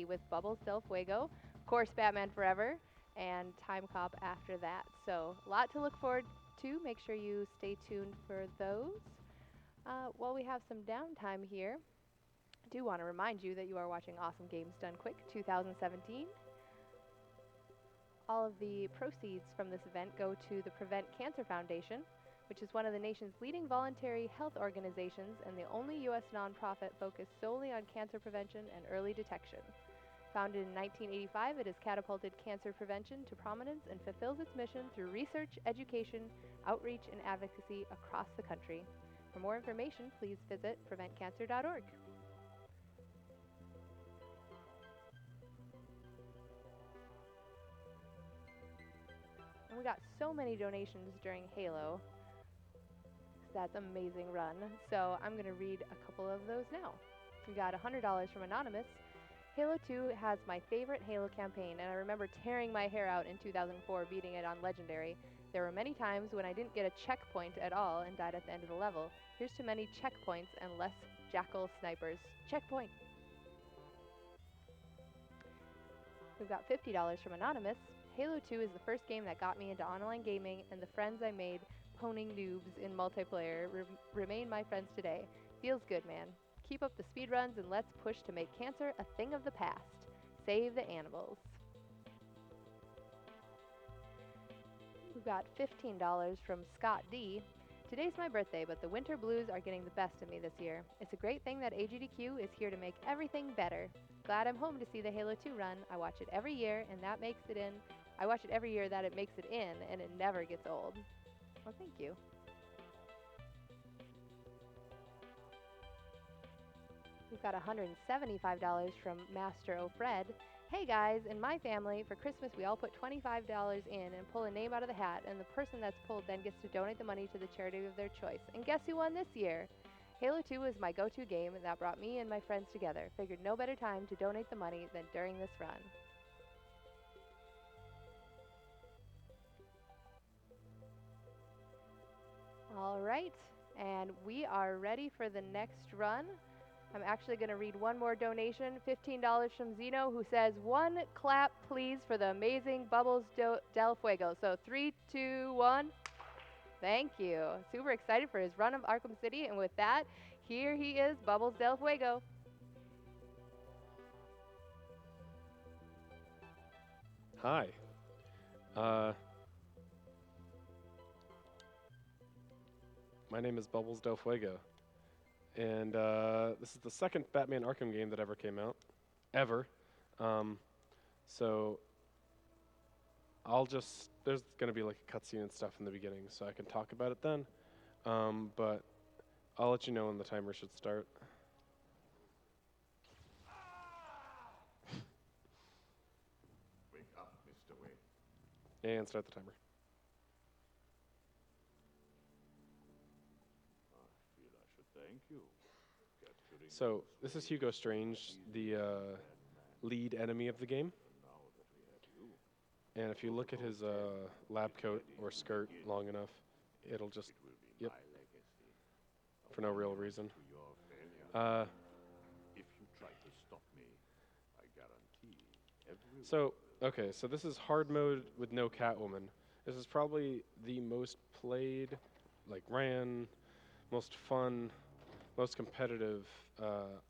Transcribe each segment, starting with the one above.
with Bubbles Del Fuego, of course, Batman Forever, and Time Cop after that. So, a lot to look forward to. Make sure you stay tuned for those. While we have some downtime here, I do want to remind you that you are watching Awesome Games Done Quick 2017. All of the proceeds from this event go to the Prevent Cancer Foundation, which is one of the nation's leading voluntary health organizations and the only U.S. nonprofit focused solely on cancer prevention and early detection. Founded in 1985, it has catapulted cancer prevention to prominence and fulfills its mission through research, education, outreach, and advocacy across the country. For more information, please visit preventcancer.org. And we got so many donations during Halo. That's an amazing run. So I'm going to read a couple of those now. We got $100 from Anonymous. Halo 2 has my favorite Halo campaign, and I remember tearing my hair out in 2004 beating it on Legendary. There were many times when I didn't get a checkpoint at all and died at the end of the level. Here's to many checkpoints and less jackal snipers. Checkpoint! We've got $50 from Anonymous. Halo 2 is the first game that got me into online gaming, and the friends I made poning noobs in multiplayer remain my friends today. Feels good, man. Keep up the speedruns and let's push to make cancer a thing of the past. Save the animals. We've got $15 from Scott D. Today's my birthday, but the winter blues are getting the best of me this year. It's a great thing that AGDQ is here to make everything better. Glad I'm home to see the Halo 2 run. I watch it every year, and that makes it in. I watch it every year that it makes it in, and it never gets old. Well, thank you. We've got $175 from Master O'Fred. Hey guys, in my family, for Christmas we all put $25 in and pull a name out of the hat, and the person that's pulled then gets to donate the money to the charity of their choice. And guess who won this year? Halo 2 was my go-to game that brought me and my friends together. Figured no better time to donate the money than during this run. All right, and we are ready for the next run. I'm actually going to read one more donation, $15 from Zeno, who says, "One clap, please, for the amazing Bubbles del Fuego." So 3, 2, 1. Thank you. Super excited for his run of Arkham City, and with that, here he is, Bubbles del Fuego. Hi. My name is Bubbles del Fuego. And this is the second Batman Arkham game that ever came out. Ever. So there's going to be like a cutscene and stuff in the beginning, so I can talk about it then. But I'll let you know when the timer should start. Wake up, Mr. Wayne. And start the timer. Thank you. So this is Hugo Strange, the lead enemy of the game. And if you look at his lab coat or skirt long enough, it'll just, yep, for no real reason. If you try to stop me, I guarantee So, okay, so this is hard mode with no Catwoman. This is probably the most played, like ran, most fun, most competitive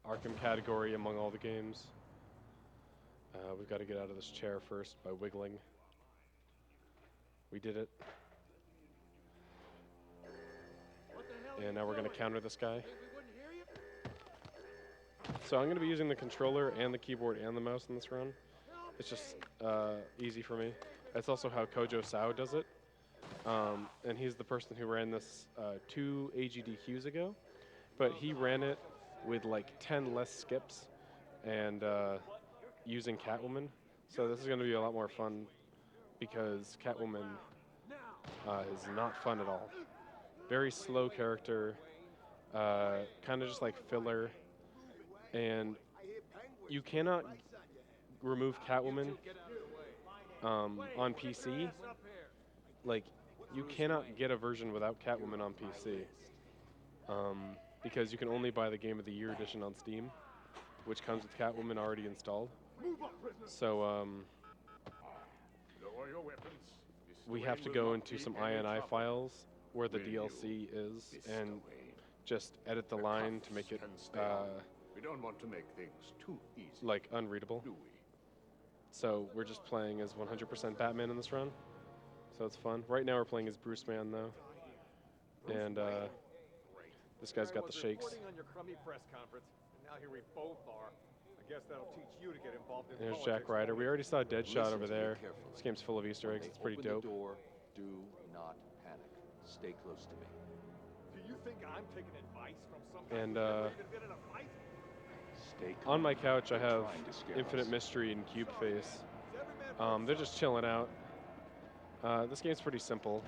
Arkham category among all the games. We've got to get out of this chair first by wiggling. We did it. And now we're going to counter this guy. So I'm going to be using the controller and the keyboard and the mouse in this run. It's just easy for me. That's also how Kojo Sao does it. And he's the person who ran this 2 AGDQs ago. But he ran it with like 10 less skips and using Catwoman. So this is going to be a lot more fun because Catwoman is not fun at all. Very slow character, kind of just like filler. And you cannot remove Catwoman on PC. Like, you cannot get a version without Catwoman on PC. Because you can only buy the Game of the Year edition on Steam, which comes with Catwoman already installed. So Lower your weapons. we have to go into some INI files where the DLC is and just edit the line to make it We don't want to make things too easy, like unreadable. do we? So we're just playing as 100% Batman in this run. So it's fun. Right now we're playing as Bruce Man though. And this guy's got the shakes. Reporting on your crummy press conference, and now here we both are. I guess that'll teach you to get involved in There's politics. Jack Ryder. We already saw Deadshot over Listen to me there. carefully. This game's full of Easter eggs. When It's they pretty open dope. The door, do not panic. Stay close to me. Do you think I'm taking advice from some guy And who's never even been in a fight? Stay calm. on my couch I They're have trying to scare Infinite us. Mystery and Cube Face. Is every man They're just chilling out. This game's pretty simple,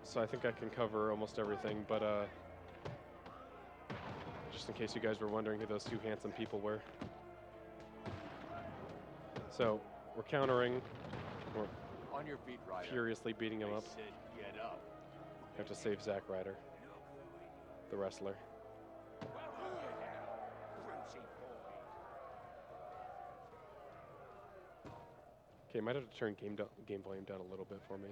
so I think I can cover almost everything, but just in case you guys were wondering who those two handsome people were. So, we're countering, we're On your feet, Ryder. furiously beating him up. Said get up. I have to save Zack Ryder, the wrestler. Okay, might have to turn game volume down a little bit for me.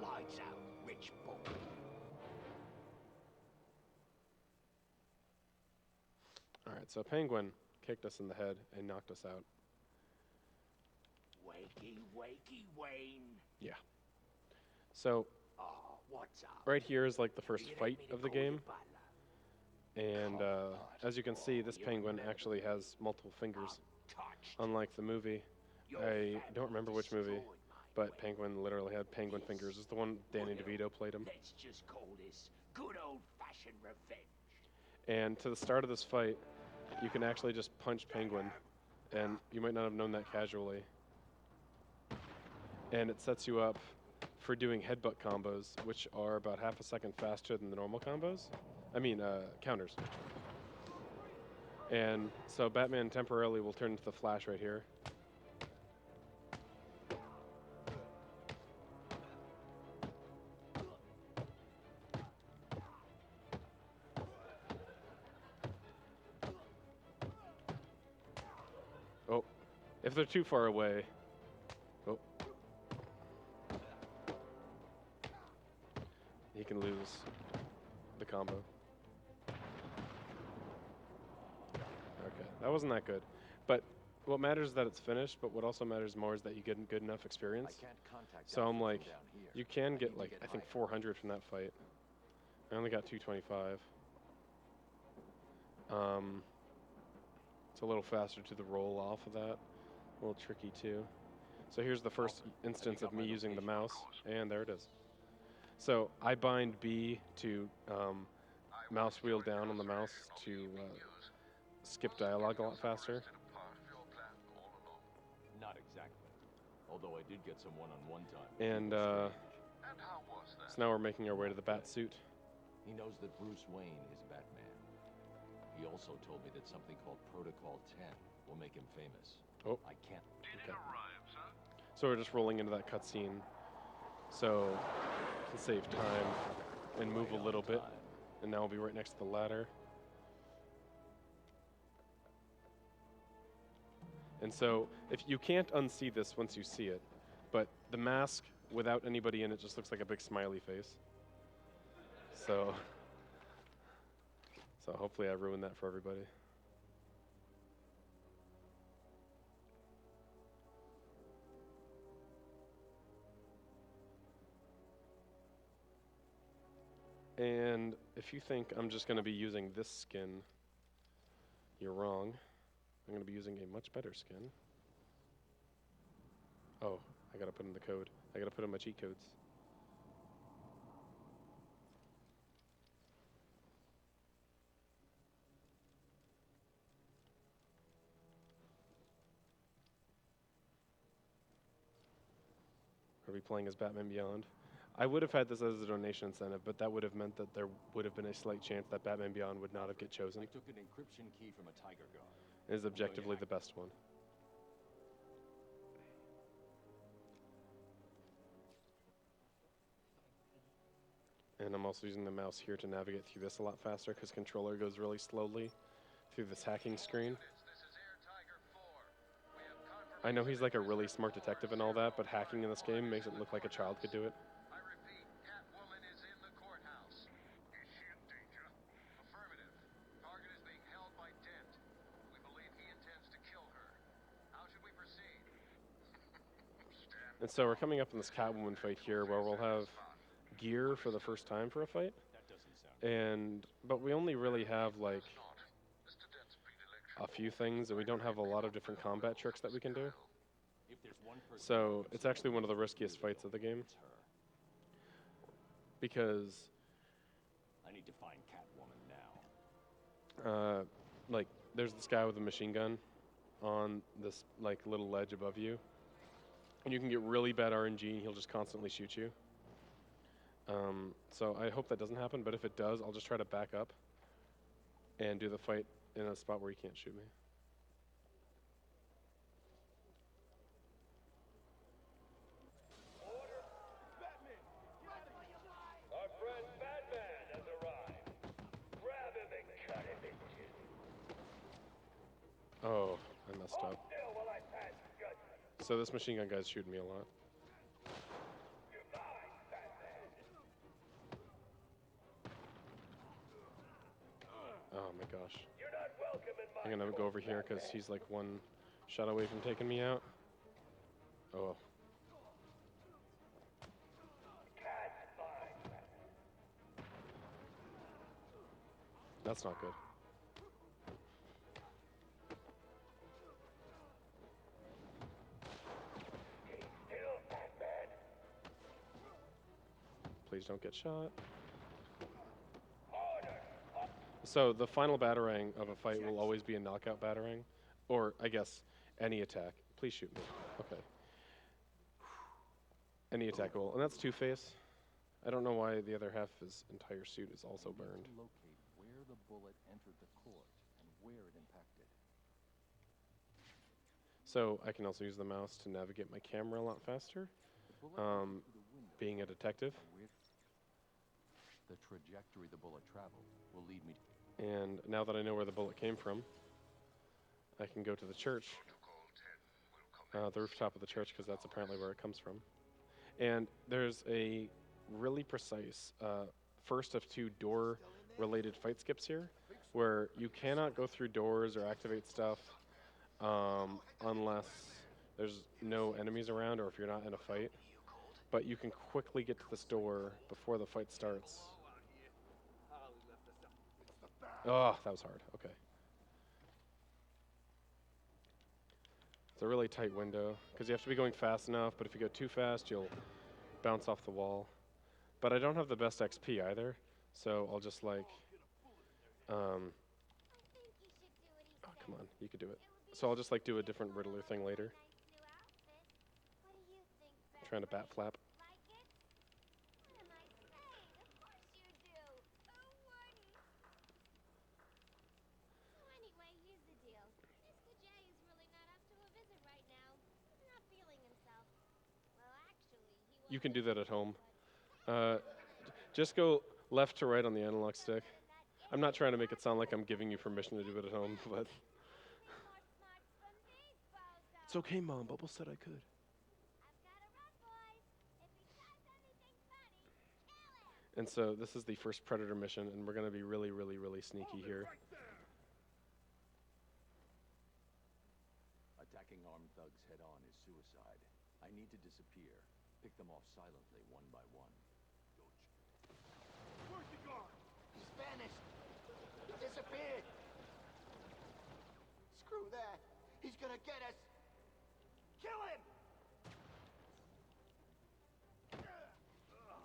Lights out, rich boy. Alright, so Penguin kicked us in the head and knocked us out. Wakey, wakey, Wayne. Yeah. So, Oh, what's up? right here is like the first You fight need me to of the call you game. butler? And as you can see, this penguin actually has multiple fingers. Touched. Unlike the movie, Your I family don't remember which movie, destroyed my but way. Penguin literally had penguin fingers. It's the one Danny DeVito played him. Let's just call this good old-fashioned revenge. And to the start of this fight, you can actually just punch Penguin, and you might not have known that casually. And it sets you up for doing headbutt combos, which are about half a second faster than the normal combos. I mean, counters. And so Batman temporarily will turn into the Flash right here. Oh, if they're too far away. Oh. He can lose the combo. Okay, that wasn't that good. But what matters is that it's finished, but what also matters more is that you get good enough I experience. can't contact So I'm Alfred like, from down here. you can I get need to like, get I think my 400 from that fight. I only got 225. It's a little faster to the roll off of that. A little tricky too. So here's the first instance of me using the mouse, and there it is. So I bind B to mouse wheel down on the mouse to skip dialogue a lot faster. Not exactly. Although I did get some one-on-one time. And so now we're making our way to the bat suit. He knows that Bruce Wayne is Batman. He also told me that something called Protocol 10 will make him famous. Oh. I can't. Okay. So we're just rolling into that cutscene, so we can save time and move a little bit. And now we'll be right next to the ladder. And so, if you can't unsee this once you see it, but the mask without anybody in it just looks like a big smiley face. So hopefully I ruined that for everybody. And if you think I'm just going to be using this skin, you're wrong. I'm going to be using a much better skin. Oh, I got to put in the code. I got to put in my cheat codes. Are we playing as Batman Beyond? I would have had this as a donation incentive, but that would have meant that there would have been a slight chance that Batman Beyond would not have get chosen. I took an encryption key from a Tiger guard. It is objectively the best one. And I'm also using the mouse here to navigate through this a lot faster because controller goes really slowly through this hacking screen. I know he's like a really smart detective and all that, but hacking in this game makes it look like a child could do it. I repeat, Catwoman is in the courthouse. Is she in danger? Affirmative. Target is being held by Dent. We believe he intends to kill her. How should we proceed? And so we're coming up in this Catwoman fight here where we'll have gear for the first time for a fight. But we only really have like a few things, and we don't have a lot of different combat tricks that we can do. So it's actually one of the riskiest fights of the game. Because I need to find Catwoman now. like there's this guy with a machine gun on this like little ledge above you. And you can get really bad RNG and he'll just constantly shoot you. So I hope that doesn't happen, but if it does, I'll just try to back up and do the fight in a spot where he can't shoot me. Our friend Batman has arrived. Grab him and cut him in two. Oh, I messed up. Still while I pass judgment. So this machine gun guy's shooting me a lot. You're mine, Batman. Oh my gosh. You're not welcome in my I'm gonna go over here because he's like one shot away from taking me out. Oh. cat's mine. That's not good. Still Batman. Please don't get shot. Order. So the final batarang of a fight will always be a knockout batarang, or I guess any attack. Please shoot me. Okay. Any attack will, and that's Two-Face. I don't know why the other half of his entire suit is also burned. Locate where the bullet entered the court and where it impacted. So I can also use the mouse to navigate my camera a lot faster, The bullet entered through the window. being a detective. The trajectory the bullet traveled will lead me to And now that I know where the bullet came from, I can go to the church, the rooftop of the church, because that's apparently where it comes from. And there's a really precise first of two door-related fight skips here, where you cannot go through doors or activate stuff unless there's no enemies around or if you're not in a fight. But you can quickly get to this door before the fight starts. Oh, that was hard. Okay. It's a really tight window because you have to be going fast enough, but if you go too fast, you'll bounce off the wall. But I don't have the best XP either, so I'll just like, oh, come on, you could do it. So I'll just like do a different Riddler thing later. Trying to bat flap. You can do that at home. Just go left to right on the analog stick. I'm not trying to make it sound like I'm giving you permission to do it at home, but it's okay, Mom. Bubble said I could. And so this is the first Predator mission, and we're going to be really, really, really sneaky here. attacking armed thugs head on is suicide. I need to disappear. Pick them off silently, one by one. Where's he gone? He's vanished. He disappeared. Screw that. He's gonna get us. Kill him!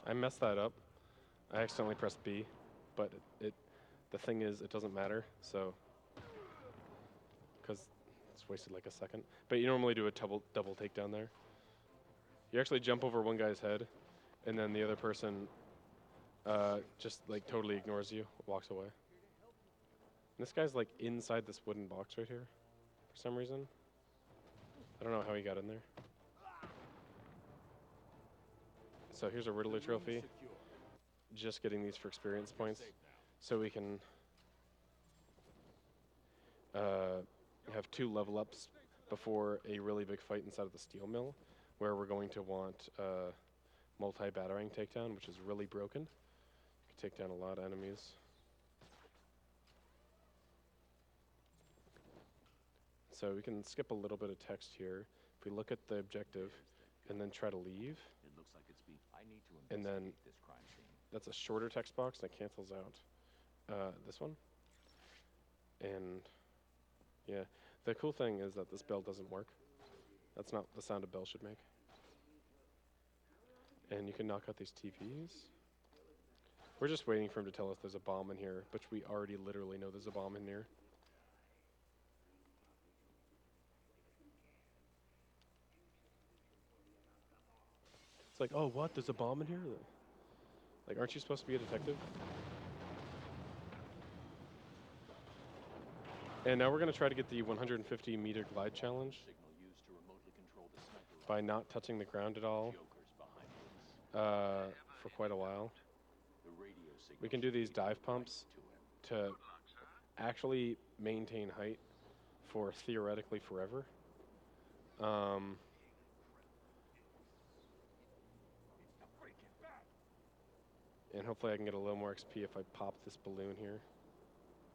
I messed that up. I accidentally pressed B, but the thing is, it doesn't matter, so, because it's wasted like a second. But you normally do a double takedown there. You actually jump over one guy's head, and then the other person just like totally ignores you, walks away. And this guy's like inside this wooden box right here, for some reason. I don't know how he got in there. So here's a Riddler trophy. Just getting these for experience points, so we can have 2 level ups before a really big fight inside of the steel mill, where we're going to want multi-battering takedown, which is really broken. You can take down a lot of enemies. So we can skip a little bit of text here. If we look at the objective and then try to leave, It looks like it's being. I need to and then investigate this crime scene. that's a shorter text box that cancels out this one. And yeah, the cool thing is that this bell doesn't work. That's not the sound a bell should make. And you can knock out these TVs. We're just waiting for him to tell us there's a bomb in here, but we already literally know there's a bomb in here. It's like, oh, what? There's a bomb in here? Like, aren't you supposed to be a detective? And now we're going to try to get the 150-meter glide challenge Signal used to remotely control the sniper by not touching the ground at all jokers behind us. for quite a while. The radio signal We can do should these be dive right pumps to him. to actually maintain height for theoretically forever. And hopefully I can get a little more XP if I pop this balloon here.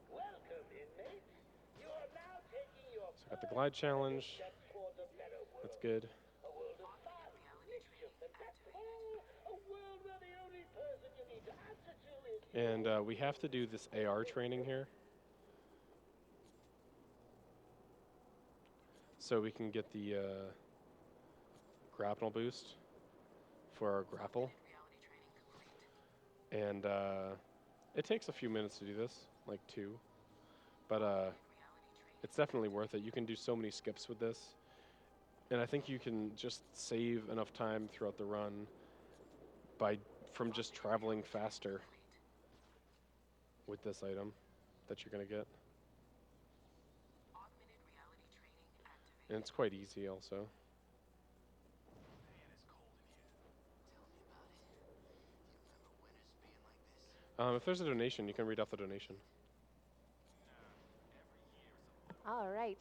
Welcome, inmates. You are now taking your So I got the glide challenge. steps towards a better world. That's good. A world of fun, mischief, and battle. A world where the only person you need to answer to is And we have to do this AR training here. So we can get the grapple boost for our grapple. And it takes a few minutes to do this, like 2. But it's definitely worth it. You can do so many skips with this. And I think you can just save enough time throughout the run from just traveling faster with this item that you're going to get. And it's quite easy also. If there's a donation, you can read off the donation. All right.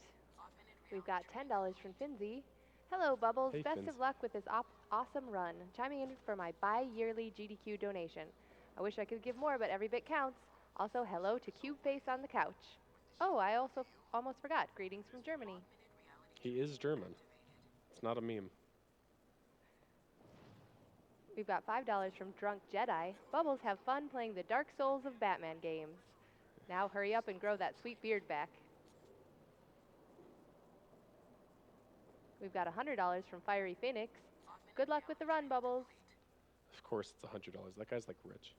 We've got $10 from Finzi. Hello, Bubbles. Hey, Best Finz. of luck with this awesome run. Chiming in for my bi-yearly GDQ donation. I wish I could give more, but every bit counts. Also, hello to Cubeface on the couch. Oh, I also almost forgot. Greetings from Germany. He is German. It's not a meme. We've got $5 from Drunk Jedi. Bubbles, have fun playing the Dark Souls of Batman games. Now hurry up and grow that sweet beard back. We've got $100 from Fiery Phoenix. Good luck with the run, Bubbles. Of course, it's $100. That guy's like rich.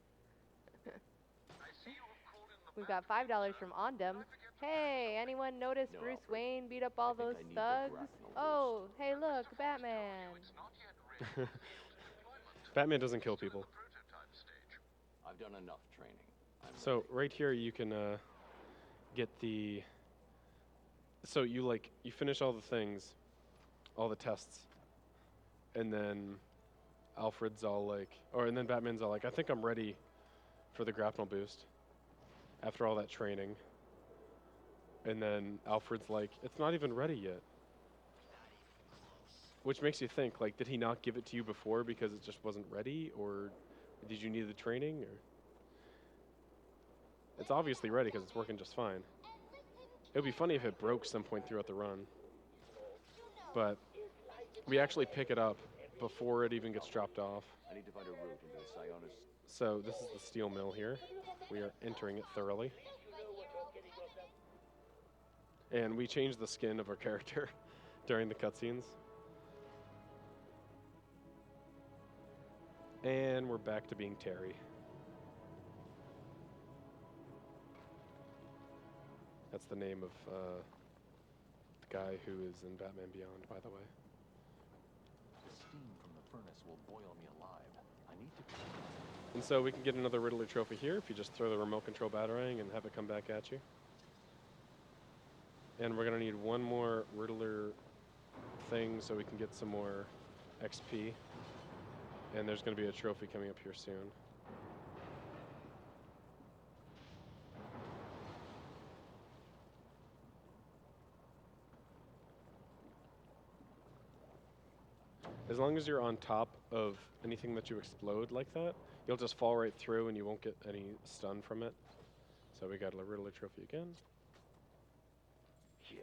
We've got $5 from Ondem. Hey, anyone notice No, Bruce Alfred. Wayne beat up all I think those I need the thugs? grapnel Oh, hey, look, Batman. Batman doesn't kill people. I've done enough training. I'm So right here you can get the. So you finish all the things, all the tests, and then Alfred's all like, and then Batman's all like, I think I'm ready for the grapnel boost. After all that training, and then Alfred's like, it's not even ready yet. Which makes you think, like, did he not give it to you before because it just wasn't ready, or did you need the training, or? It's obviously ready because it's working just fine. It would be funny if it broke some point throughout the run. But we actually pick it up before it even gets dropped off. I need to find a route into the Sionis. So this is the steel mill here. We are entering it thoroughly. And we change the skin of our character during the cutscenes. And we're back to being Terry. That's the name of the guy who is in Batman Beyond, by the way. The steam from the furnace will boil me alive. I need to. And so we can get another Riddler trophy here if you just throw the remote control batarang and have it come back at you. And we're going to need one more Riddler thing so we can get some more XP. And there's going to be a trophy coming up here soon. As long as you're on top of anything that you explode like that, you'll just fall right through and you won't get any stun from it. So we got a Riddler trophy again. Yeah,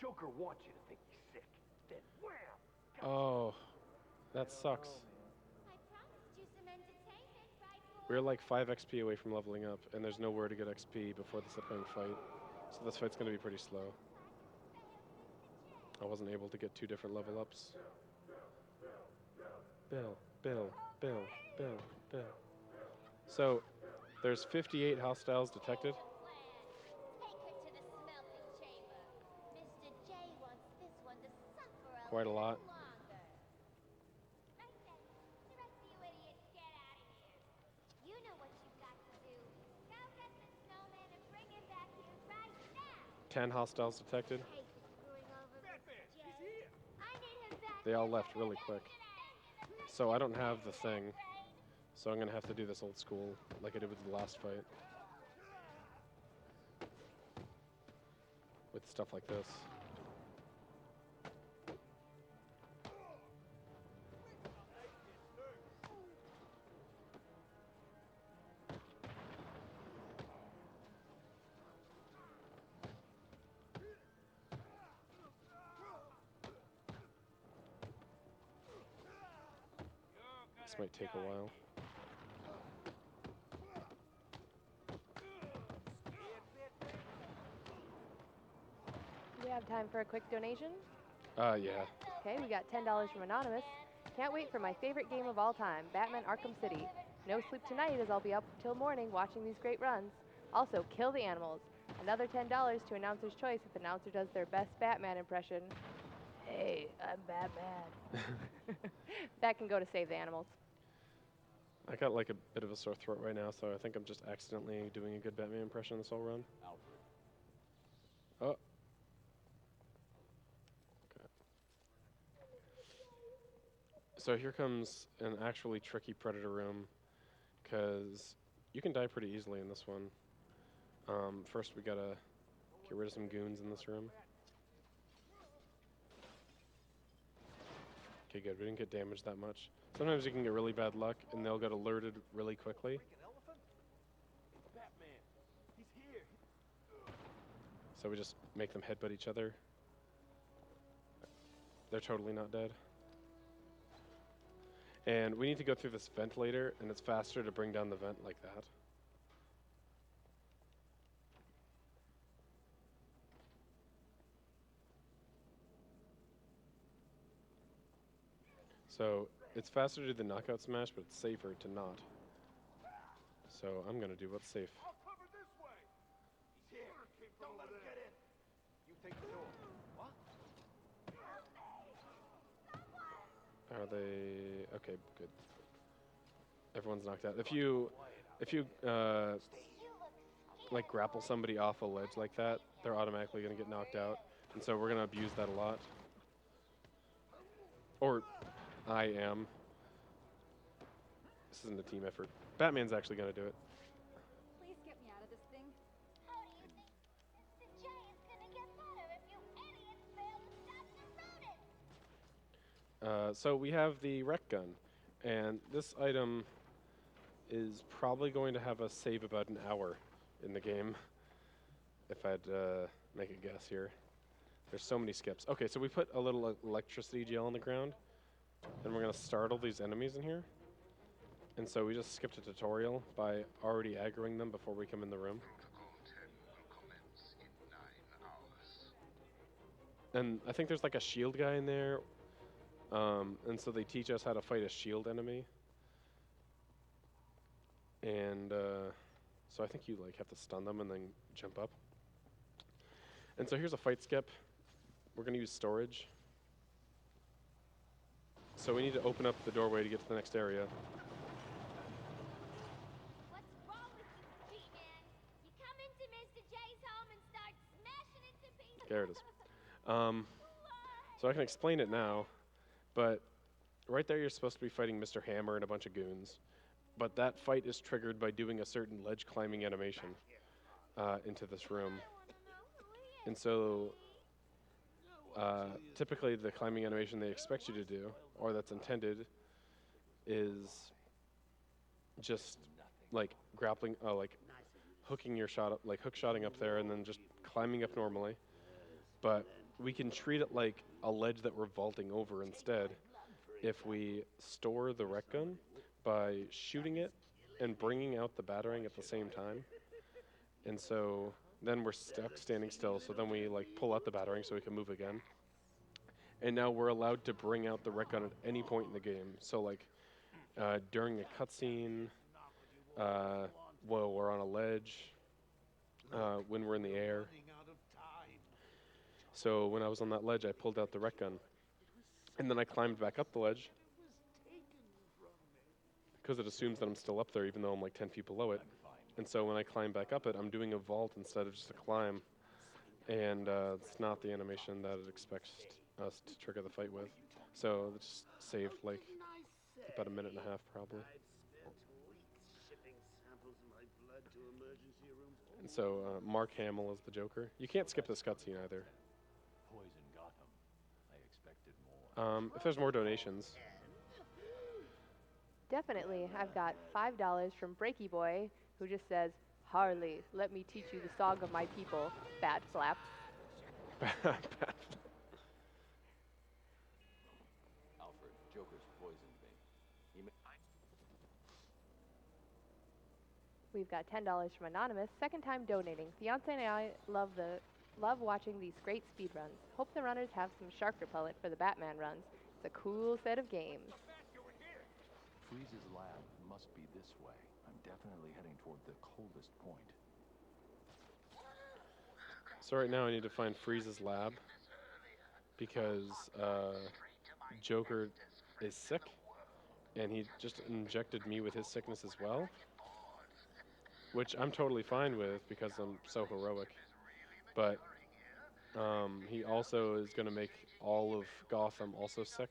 Joker wants you to think he's sick. Then wham! Oh, that sucks. I promised you some entertainment, right, boy? We're like 5 XP away from leveling up, and there's nowhere to get XP before this upcoming fight. So this fight's gonna be pretty slow. I wasn't able to get 2 different level ups. Bill, Bill, Bill, Bill, Bill. So, there's 58 hostiles detected. Take her to the smelting chamber. Mr. J wants this one to suffer a Quite a lot. little longer. Right then. The rest of you idiots, get out of here. You know what you've got to do. Go get the snowman and bring him back here right now. 10 hostiles detected. Hate screwing over Mr. J. I need him back They all here left really quick. So I don't have the thing. So I'm gonna have to do this old school, like I did with the last fight. With stuff like this. This might take a while. Do we have time for a quick donation? Yeah. Okay, we got $10 from Anonymous. Can't wait for my favorite game of all time, Batman Arkham City. No sleep tonight as I'll be up till morning watching these great runs. Also, kill the animals. Another $10 to Announcer's Choice if the announcer does their best Batman impression. Hey, I'm Batman. That can go to save the animals. I got like a bit of a sore throat right now, so I think I'm just accidentally doing a good Batman impression this whole run. Alfred. Oh. Okay. So here comes an actually tricky Predator room, because you can die pretty easily in this one. First we gotta get rid of some goons in this room. Okay, good. We didn't get damaged that much. Sometimes you can get really bad luck, and they'll get alerted really quickly. Batman, he's here. So we just make them headbutt each other. They're totally not dead. And we need to go through this ventilator, and it's faster to bring down the vent like that. So it's faster to do the knockout smash, but it's safer to not. So I'm gonna do what's safe. I'll cover this way. He's here. Don't let him get in. You take the door. What? Are they okay? Good. Everyone's knocked out. If you like grapple somebody off a ledge like that, they're automatically gonna get knocked out, and so we're gonna abuse that a lot. Or I am. This isn't a team effort. Batman's actually gonna do it. Please get me out of this thing. How do you think Mr. J is gonna get better if you idiots fail to stop the rodents? So we have the wreck gun, and this item is probably going to have us save about an hour in the game, if I'd make a guess here. There's so many skips. Okay, so we put a little electricity gel on the ground, and we're going to startle these enemies in here. And so we just skipped a tutorial by already aggroing them before we come in the room. Protocol 10 will commence in 9 hours. And I think there's like a shield guy in there, and so they teach us how to fight a shield enemy. And so I think you like have to stun them and then jump up. And so here's a fight skip. We're going to use storage. So we need to open up the doorway to get to the next area. What's wrong with you, G-Man? You come into Mr. J's home and start smashing into pieces. There it is. So I can explain it now, but right there you're supposed to be fighting Mr. Hammer and a bunch of goons. But that fight is triggered by doing a certain ledge climbing animation into this room. And so typically the climbing animation they expect you to do, or that's intended, is just like grappling, like hooking your shot up, like hook shotting up there and then just climbing up normally. But we can treat it like a ledge that we're vaulting over instead if we store the rec gun by shooting it and bringing out the battering at the same time. And so then we're stuck standing still, so then we like pull out the battering so we can move again. And now we're allowed to bring out the rec gun at any point in the game. So like during a cutscene, while we're on a ledge, when we're in the air. So when I was on that ledge, I pulled out the rec gun. And then I climbed back up the ledge, because it assumes that I'm still up there even though I'm like 10 feet below it. And so when I climb back up it, I'm doing a vault instead of just a climb. And it's not the animation that it expects us to trigger the fight with. So it just saved like about a minute and a half probably. And so Mark Hamill is the Joker. You can't skip this cutscene either. Poison Gotham. I expected more. If there's more donations. Definitely. I've got $5 from Breaky Boy, who just says, "Harley, let me teach you the song of my people." Bat flap. Alfred, Joker's poisoned me. We've got $10 from Anonymous, second time donating. Fiance and I love watching these great speed runs. Hope the runners have some shark repellent for the Batman runs. It's a cool set of games. Freeze's lab must be this way. I'm definitely heading toward the coldest point. So right now I need to find Freeze's lab because Joker is sick and he just injected me with his sickness as well, which I'm totally fine with because I'm so heroic. But he also is going to make all of Gotham also sick.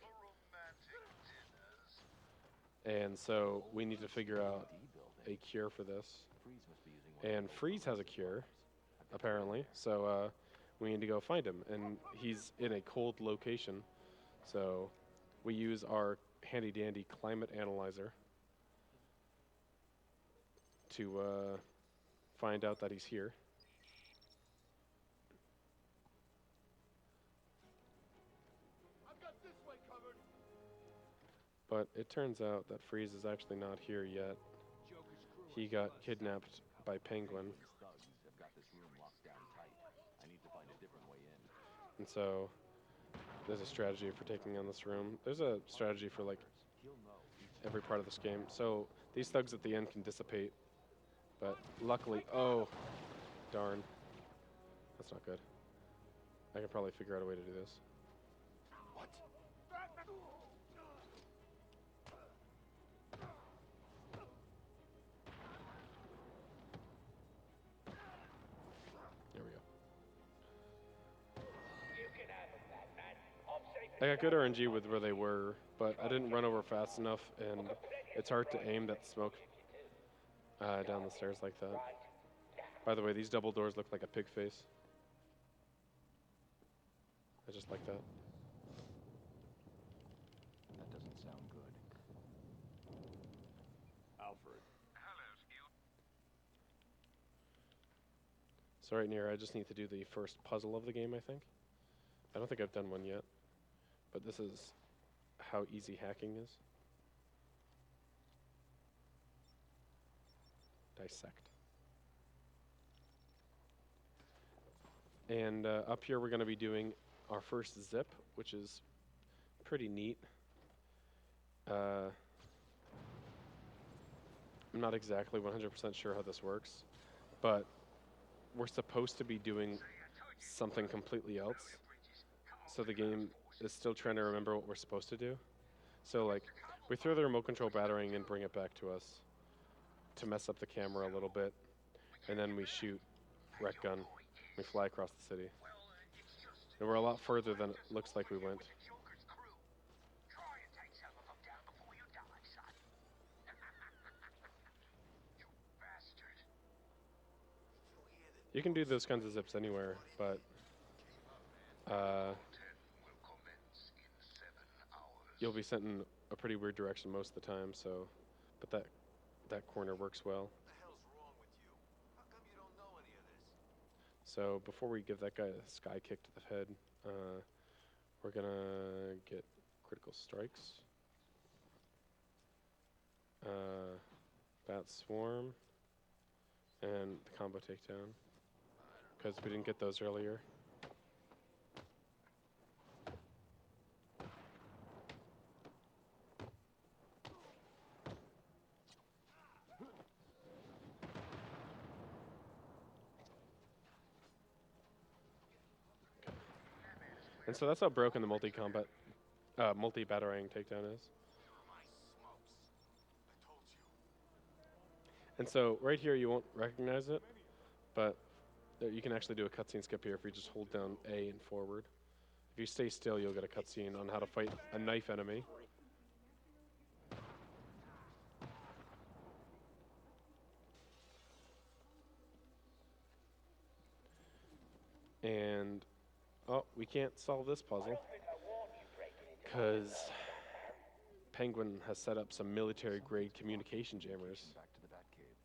And so we need to figure out a cure for this. And Freeze has a cure, apparently. So we need to go find him. And he's in a cold location. So we use our handy-dandy climate analyzer to find out that he's here. But it turns out that Freeze is actually not here yet. He got kidnapped by Penguin. And so there's a strategy for taking on this room. There's a strategy for like every part of this game. So these thugs at the end can dissipate. But luckily, oh, darn. That's not good. I can probably figure out a way to do this. What? There we go. I got good RNG with where they were, but I didn't run over fast enough, and it's hard to aim that smoke down the stairs like that. By the way, these double doors look like a pig face. I just like that. That doesn't sound good. Alfred. So right near, I just need to do the first puzzle of the game, I think. I don't think I've done one yet, but this is how easy hacking is. Dissect. And up here we're going to be doing our first zip, which is pretty neat. I'm not exactly 100% sure how this works, but we're supposed to be doing something completely else. So the game is still trying to remember what we're supposed to do. So like, we throw the remote control battering and bring it back to us to mess up the camera a little bit, and then we shoot rec gun. We fly across the city. And we're a lot further than it looks like we went. You can do those kinds of zips anywhere, but you'll be sent in a pretty weird direction most of the time. So, but that corner works well. What the hell's wrong with you? How come you don't know any of this? So before we give that guy a sky kick to the head, we're gonna get critical strikes. Bat swarm and the combo takedown, because we didn't get those earlier. And so that's how broken the multi-batarang takedown is. And so right here you won't recognize it, but you can actually do a cutscene skip here if you just hold down A and forward. If you stay still, you'll get a cutscene on how to fight a knife enemy. And, oh, we can't solve this puzzle because Penguin has set up some military-grade communication jammers. Back to the Batcave.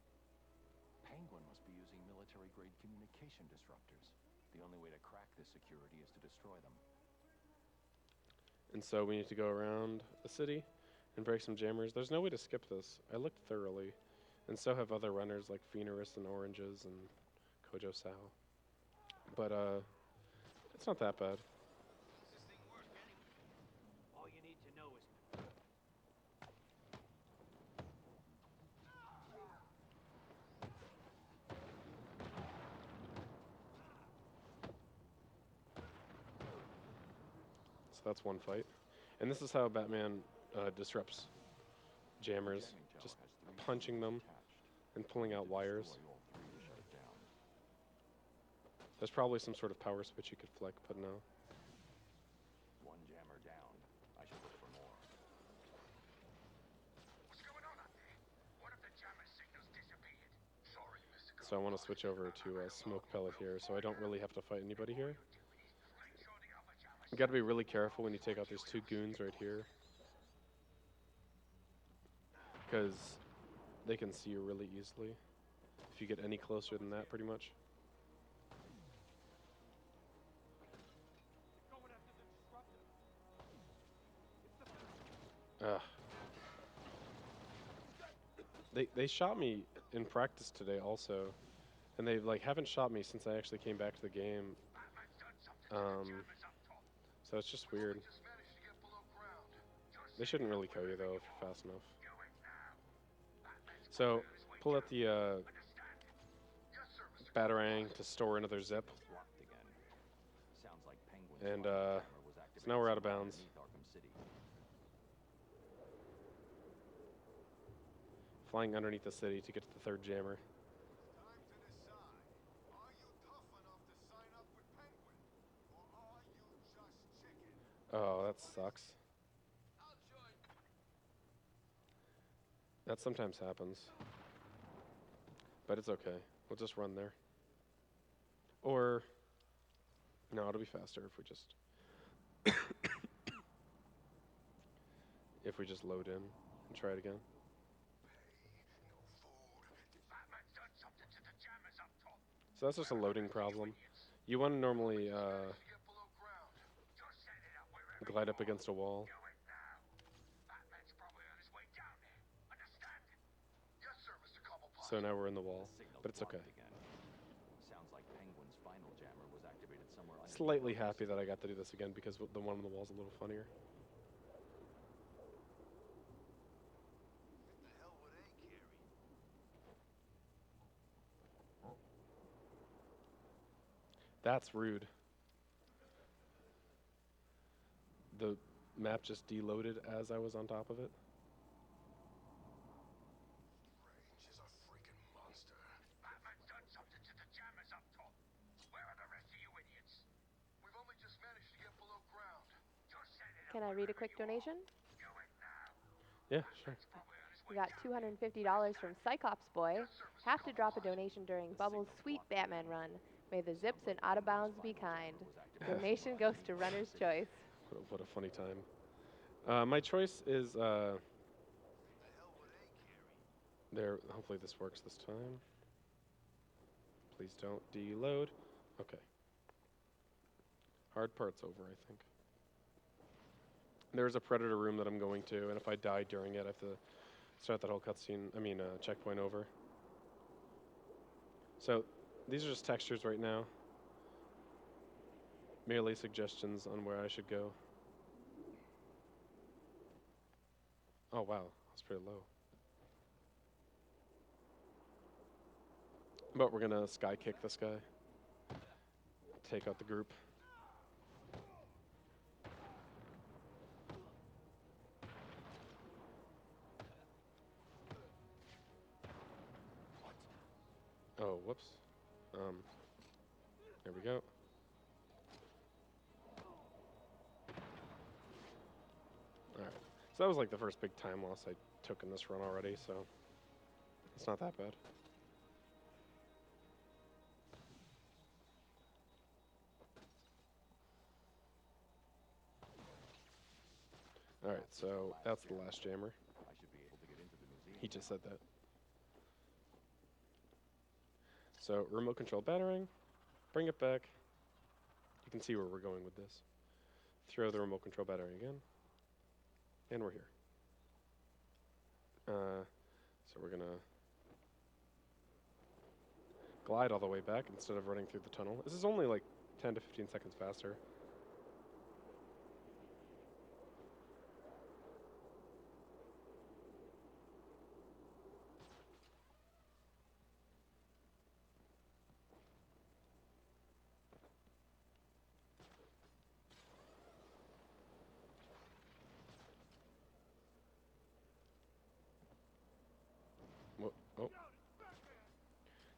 Penguin must be using military-grade communication disruptors. The only way to crack this security is to destroy them. And so we need to go around the city and break some jammers. There's no way to skip this. I looked thoroughly. And so have other runners like Phoenix and Oranges and Kojo Sao. But it's not that bad. All you need to know is So that's one fight. And this is how Batman disrupts jammers. Just punching them and pulling out wires. There's probably some sort of power switch you could flick, but no. One jammer down. I should look for more. What's going on out there? What if the jammer signals disappeared? Sorry, Mr. So I want to switch over to smoke pellet here, so I don't really have to fight anybody here. You got to be really careful when you take out these two goons right here, because they can see you really easily if you get any closer than that, pretty much. They shot me in practice today also, and they haven't shot me since I actually came back to the game. So it's just weird. They shouldn't really kill you though if you're fast enough. So pull out the Batarang to store another zip. And so now we're out of bounds. Flying underneath the city to get to the third jammer. Oh, that sucks. That sometimes happens. But it's okay. We'll just run there. Or, no, it'll be faster if we just if we just load in and try it again. So that's just a loading problem. You want to normally glide up against a wall. So now we're in the wall, but it's okay. Slightly happy that I got to do this again because the one on the wall is a little funnier. That's rude. The map just deloaded as I was on top of it. Range is a freaking monster. Batman's done something to the jammers up top. Where are the rest of you idiots? We've only just managed to get below ground. Just send it Can I read a quick donation? Yeah, sure. We got $250 from Cyclops Boy. Have to drop a donation during Bubbles' sweet Batman run. May the zips and out of bounds be kind. Donation goes to Runner's Choice. What a funny time. My choice is there. Hopefully this works this time. Please don't deload. Okay. Hard part's over, I think. There's a predator room that I'm going to, and if I die during it, I have to start that whole cutscene. Checkpoint over. So these are just textures right now. Merely suggestions on where I should go. Oh wow, that's pretty low. But we're gonna sky kick this guy. Take out the group. Oh, whoops. There we go. Alright. So that was like the first big time loss I took in this run already, so it's not that bad. Alright, so that's the last jammer. I should be able to get into the museum. He just said that. So, remote control battering. Bring it back. You can see where we're going with this. Throw the remote control battering again. And we're here. So we're gonna glide all the way back instead of running through the tunnel. This is only like 10 to 15 seconds faster. Oh.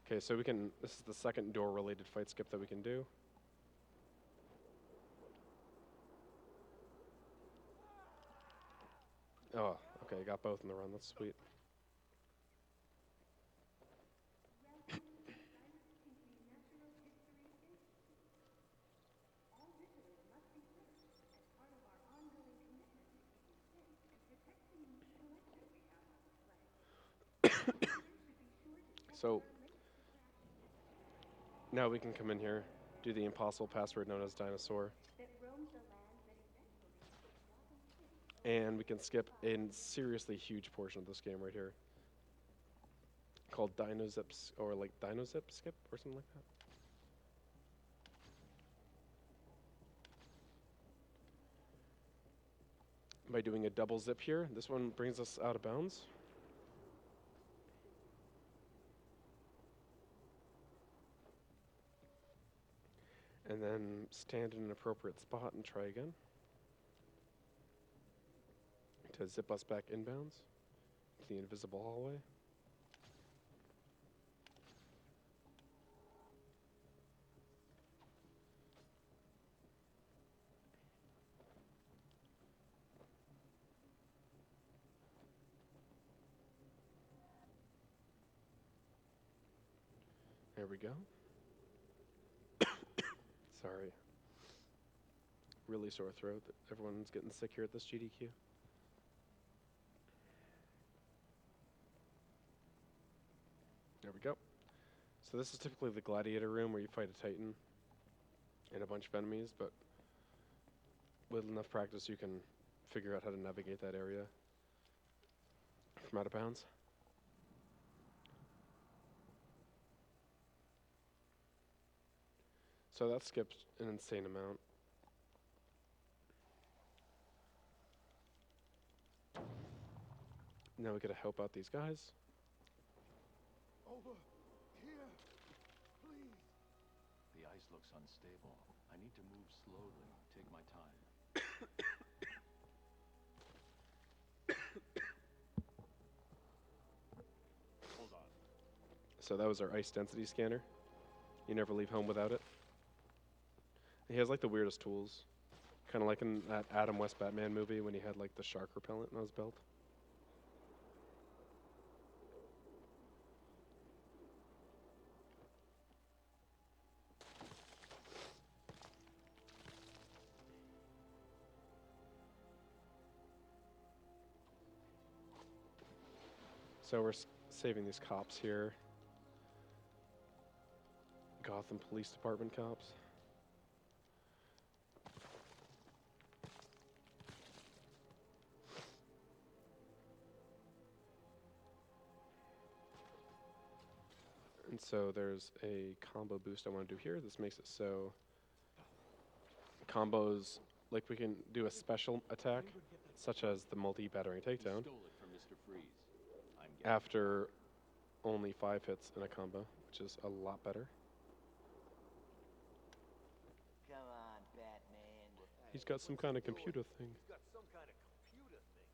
Okay, so this is the second door-related fight skip that we can do. Oh, okay, got both in the run, that's sweet. So, now we can come in here, do the impossible password known as dinosaur. And we can skip a seriously huge portion of this game right here. Called Dino Zips, or like Dino Zip skip, or something like that. By doing a double zip here, this one brings us out of bounds. And then stand in an appropriate spot and try again. To zip us back inbounds to the invisible hallway. There we go. Sorry. Really sore throat. Everyone's getting sick here at this GDQ. There we go. So this is typically the gladiator room where you fight a titan and a bunch of enemies, but with enough practice you can figure out how to navigate that area from out of bounds. So that skips an insane amount. Now we gotta help out these guys. Over here, please. The ice looks unstable. I need to move slowly. Take my time. Hold on. So that was our ice density scanner. You never leave home without it. He has like the weirdest tools. Kind of like in that Adam West Batman movie when he had like the shark repellent on his belt. So we're saving these cops here. Gotham Police Department cops. And so there's a combo boost I want to do here. This makes it so combos, like we can do a special attack, such as the multi-battering takedown, Stole it from Mr. Freeze. I'm getting after only 5 hits in a combo, which is a lot better. Come on, Batman. He's got some kind of computer thing. He's got some kind of computer thing.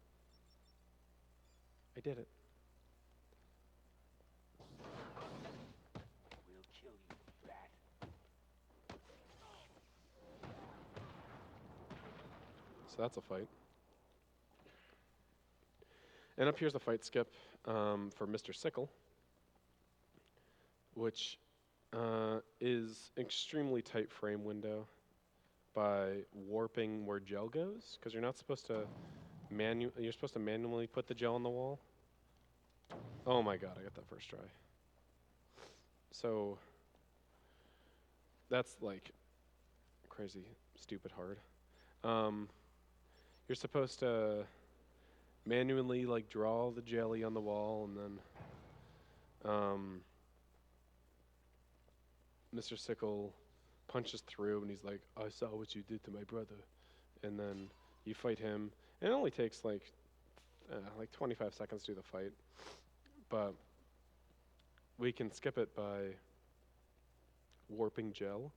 I did it. We'll kill you, Bat. So that's a fight. And up here's the fight skip for Mr. Sickle, which is extremely tight frame window by warping where gel goes, because you're not supposed to you're supposed to manually put the gel on the wall. Oh my god, I got that first try. So that's like crazy, stupid hard. You're supposed to manually like draw the jelly on the wall, and then Mr. Sickle punches through and he's like, I saw what you did to my brother. And then you fight him. And it only takes like 25 seconds to do the fight. But we can skip it by warping gel.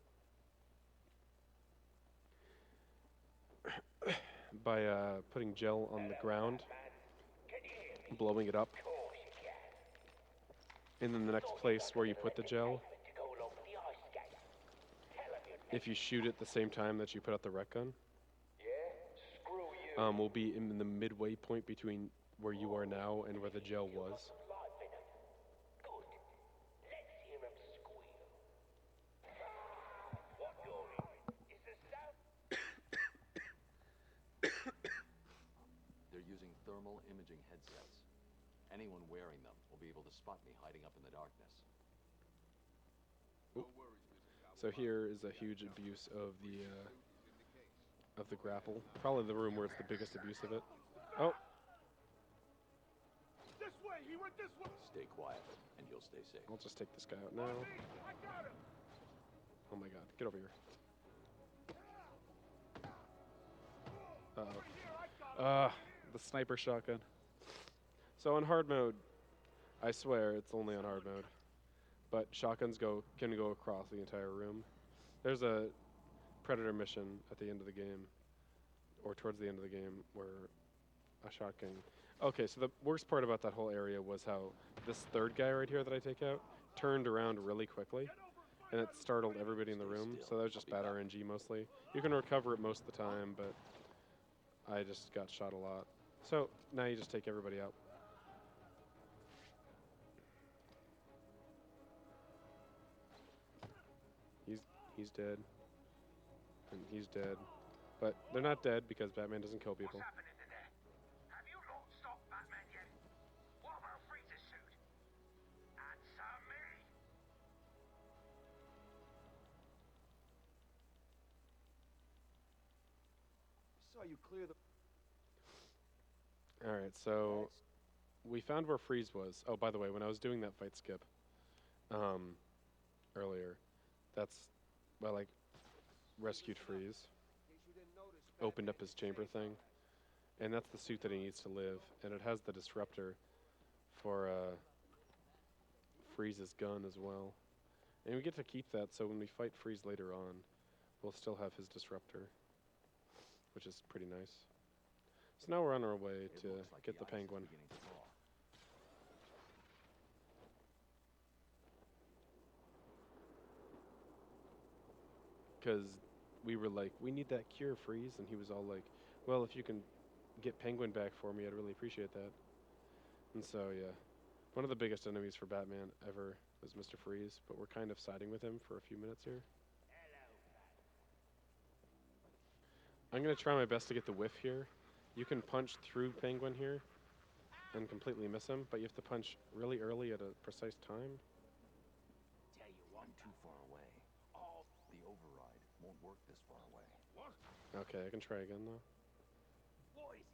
By putting gel on the ground, blowing it up. And then the next place where you put the gel, if you shoot it the same time that you put out the rec gun, will be in the midway point between where you are now and where the gel was. They're using thermal imaging headsets. Anyone wearing them will be able to spot me hiding up in the darkness. So here is a huge abuse of the grapple. Probably the room where it's the biggest abuse of it. Oh, This way! He went this way! Stay quiet, and you'll stay safe. I'll just take this guy out now. I got him! Oh my god, get over here. Uh-oh. The sniper shotgun. So on hard mode, I swear it's only on hard mode, but shotguns can go across the entire room. There's a Predator mission at the end of the game, or towards the end of the game, where a shotgun... Okay, so the worst part about that whole area was how this third guy right here that I take out turned around really quickly, and it startled everybody in the room, so that was just bad RNG mostly. You can recover it most of the time, but I just got shot a lot. So now you just take everybody out. He's dead. And he's dead. But they're not dead because Batman doesn't kill people. What's happening in there? Have you lot stopped Batman yet? What about Freeze's suit? Answer me! Saw you clear the... Alright, so we found where Freeze was. Oh, by the way, when I was doing that fight skip earlier, that's, well, like, rescued Freeze, opened up his chamber thing, and that's the suit that he needs to live, and it has the disruptor for Freeze's gun as well. And we get to keep that, so when we fight Freeze later on, we'll still have his disruptor, which is pretty nice. So now we're on our way to get the Penguin. Because we were like, we need that cure, Freeze, and he was all like, well, if you can get Penguin back for me, I'd really appreciate that. And so, yeah, one of the biggest enemies for Batman ever was Mr. Freeze, but we're kind of siding with him for a few minutes here. I'm going to try my best to get the whiff here. You can punch through Penguin here, and completely miss him, but you have to punch really early at a precise time. Tell you what, too far away. All the override won't work this far away. What? Okay, I can try again though. Boys,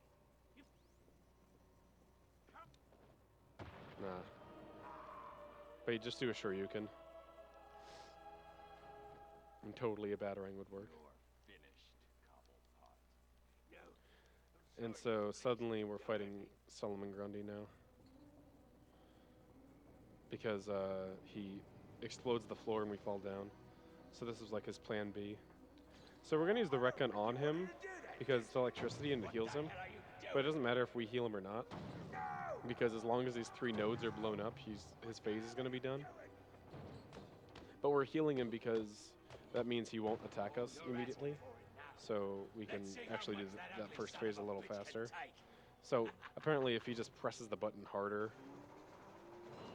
you Nah. But you just do a Shoryuken. And totally a batarang would work. finished, Cobblepot. And so suddenly we're fighting Solomon Grundy now. Because he explodes the floor and we fall down. So this is like his plan B. So we're going to use the Recon on him because it's electricity and it heals him. But it doesn't matter if we heal him or not. Because as long as these 3 nodes are blown up, his phase is going to be done. But we're healing him because that means he won't attack us immediately. So we can actually do that first phase a little faster. So apparently if he just presses the button harder,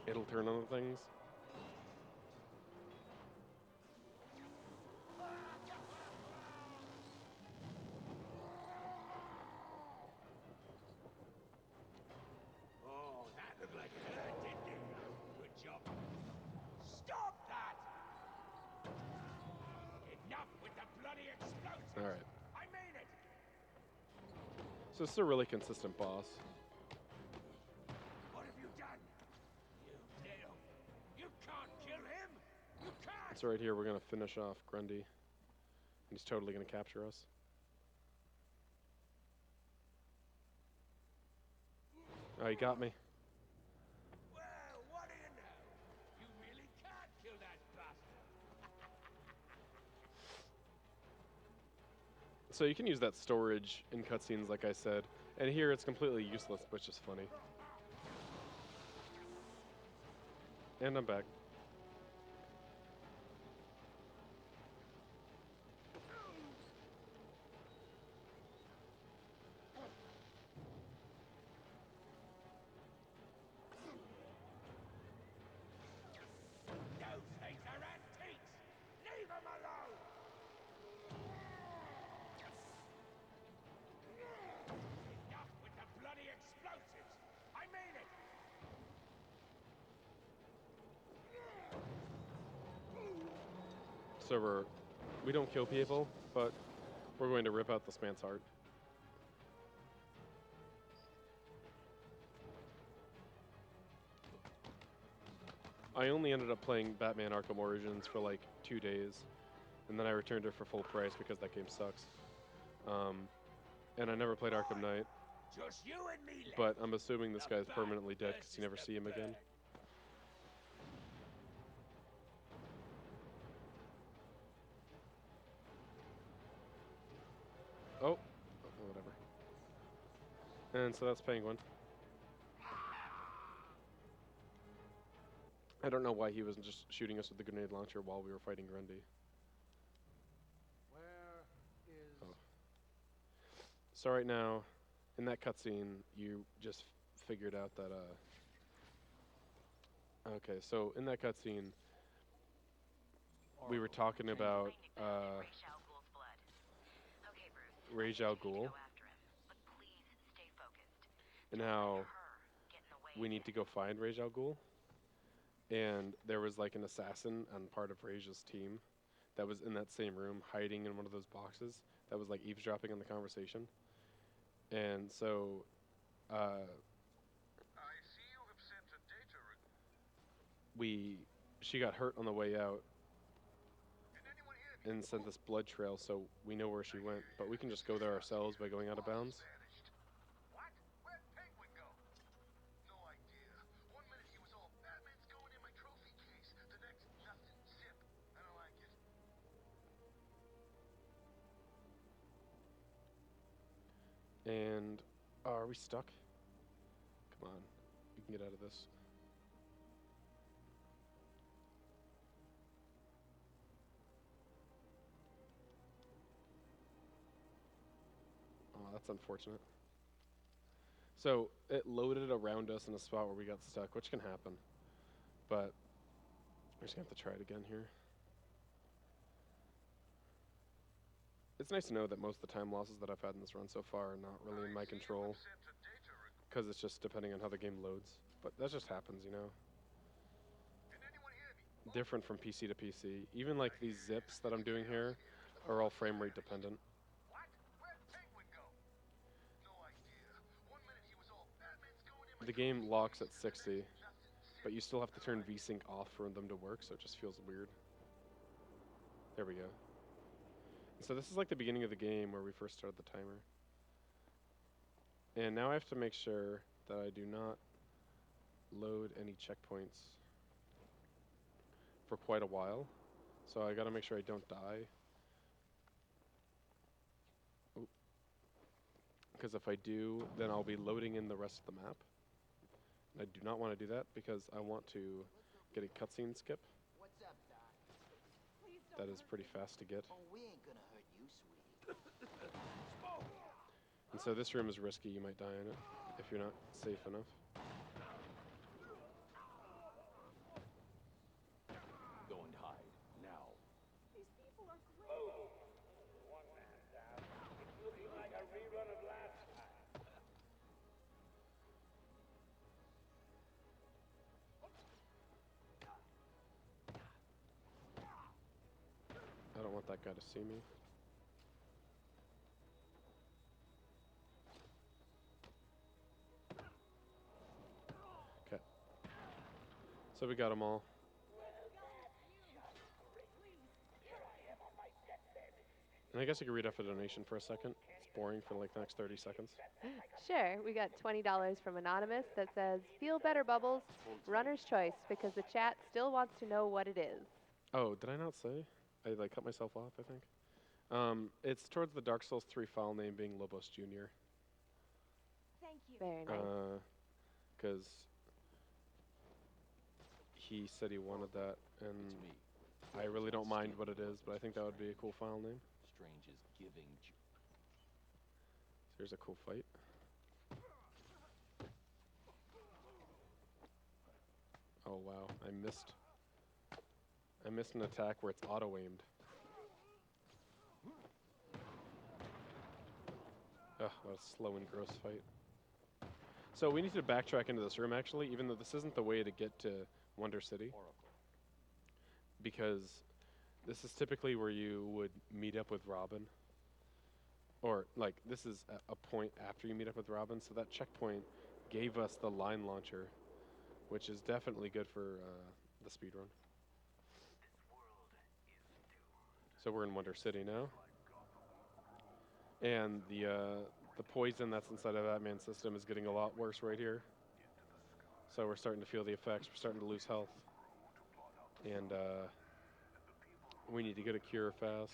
it'll turn on the things. Oh, that looked like it hurt, didn't it? Good job. Stop that! Enough with the bloody explosives! All right. I mean it! So this is a really consistent boss. What have you done? You little... You can't kill him! You can't! So right here we're going to finish off Grundy. And he's totally going to capture us. Oh, he got me. Well, what do you know? You really can't kill that bastard! So you can use that storage in cutscenes, like I said. And here it's completely useless, but it's just funny. And I'm back. Those things are antiques! Leave them alone! Enough with the bloody explosives! I mean it! So we don't kill people, but we're going to rip out this man's heart. I only ended up playing Batman Arkham Origins for like 2 days, and then I returned it for full price because that game sucks. And I never played Arkham Knight, Just you and me left. but I'm assuming this guy's permanently dead because you never see him again. Oh, whatever. And so that's Penguin. I don't know why he wasn't just shooting us with the grenade launcher while we were fighting Grundy. Where is... Oh. So right now, in that cutscene, you just figured out that, okay, so in that cutscene, we were talking about, Ra's al Ghul, and how we need to go find Ra's al Ghul. And there was like an assassin on part of Ra's team that was in that same room, hiding in one of those boxes, that was like eavesdropping on the conversation. And so, I see you have sent a data she got hurt on the way out Can anyone hear me? and sent this blood trail, so we know where she went. But we can just go there ourselves by going out of bounds. Vanished. What? Where'd Penguin go? No idea. One minute he was all Batman's going in my trophy case. The next, nothing. Zip. I don't like it. And are we stuck? Come on, we can get out of this. Oh, that's unfortunate. So it loaded around us in a spot where we got stuck, which can happen. But we're just gonna have to try it again here. It's nice to know that most of the time losses that I've had in this run so far are not really in my control. Sent a data because it's just depending on how the game loads. But that just happens, you know. Can anyone hear me? Different from PC to PC. Even like these zips that I'm doing here are all frame rate dependent. What? Where'd Penguin go? No idea. 1 minute he was all Batman's going in. The game locks at 60, but you still have to turn VSync off for them to work, so it just feels weird. There we go. So this is like the beginning of the game where we first started the timer. And now I have to make sure that I do not load any checkpoints for quite a while. So I gotta make sure I don't die. Because if I do, then I'll be loading in the rest of the map. And I do not want to do that because I want to get a cutscene skip. What's up, Doc? That is pretty fast to get. Oh, we ain't gonna hurt you, sweetie. And so this room is risky, you might die in it if you're not safe enough. Go and hide, now. These people are great. One man down. It's looking like a rerun of last time. I don't want that guy to see me. Okay. So we got them all. And I guess you could read off a donation for a second. It's boring for like the next 30 seconds. Sure, we got $20 from Anonymous that says, "Feel better, Bubbles. Runner's choice, because the chat still wants to know what it is." Oh, did I not say? I like cut myself off, I think. It's towards the Dark Souls 3 file name being Lobos Jr. Thank you. Very nice. Because he said he wanted that, It's and me. I really don't mind what it is, but I think that would be a cool file name. Strange is giving. Here's a cool fight. Oh wow, I missed an attack where it's auto-aimed. Ugh, what a slow and gross fight. So we need to backtrack into this room actually, even though this isn't the way to get to Wonder City. Because this is typically where you would meet up with Robin. Or, like, this is a point after you meet up with Robin, so that checkpoint gave us the line launcher, which is definitely good for the speedrun. So we're in Wonder City now. And the poison that's inside of that man's system is getting a lot worse right here. So we're starting to feel the effects, we're starting to lose health. And we need to get a cure fast.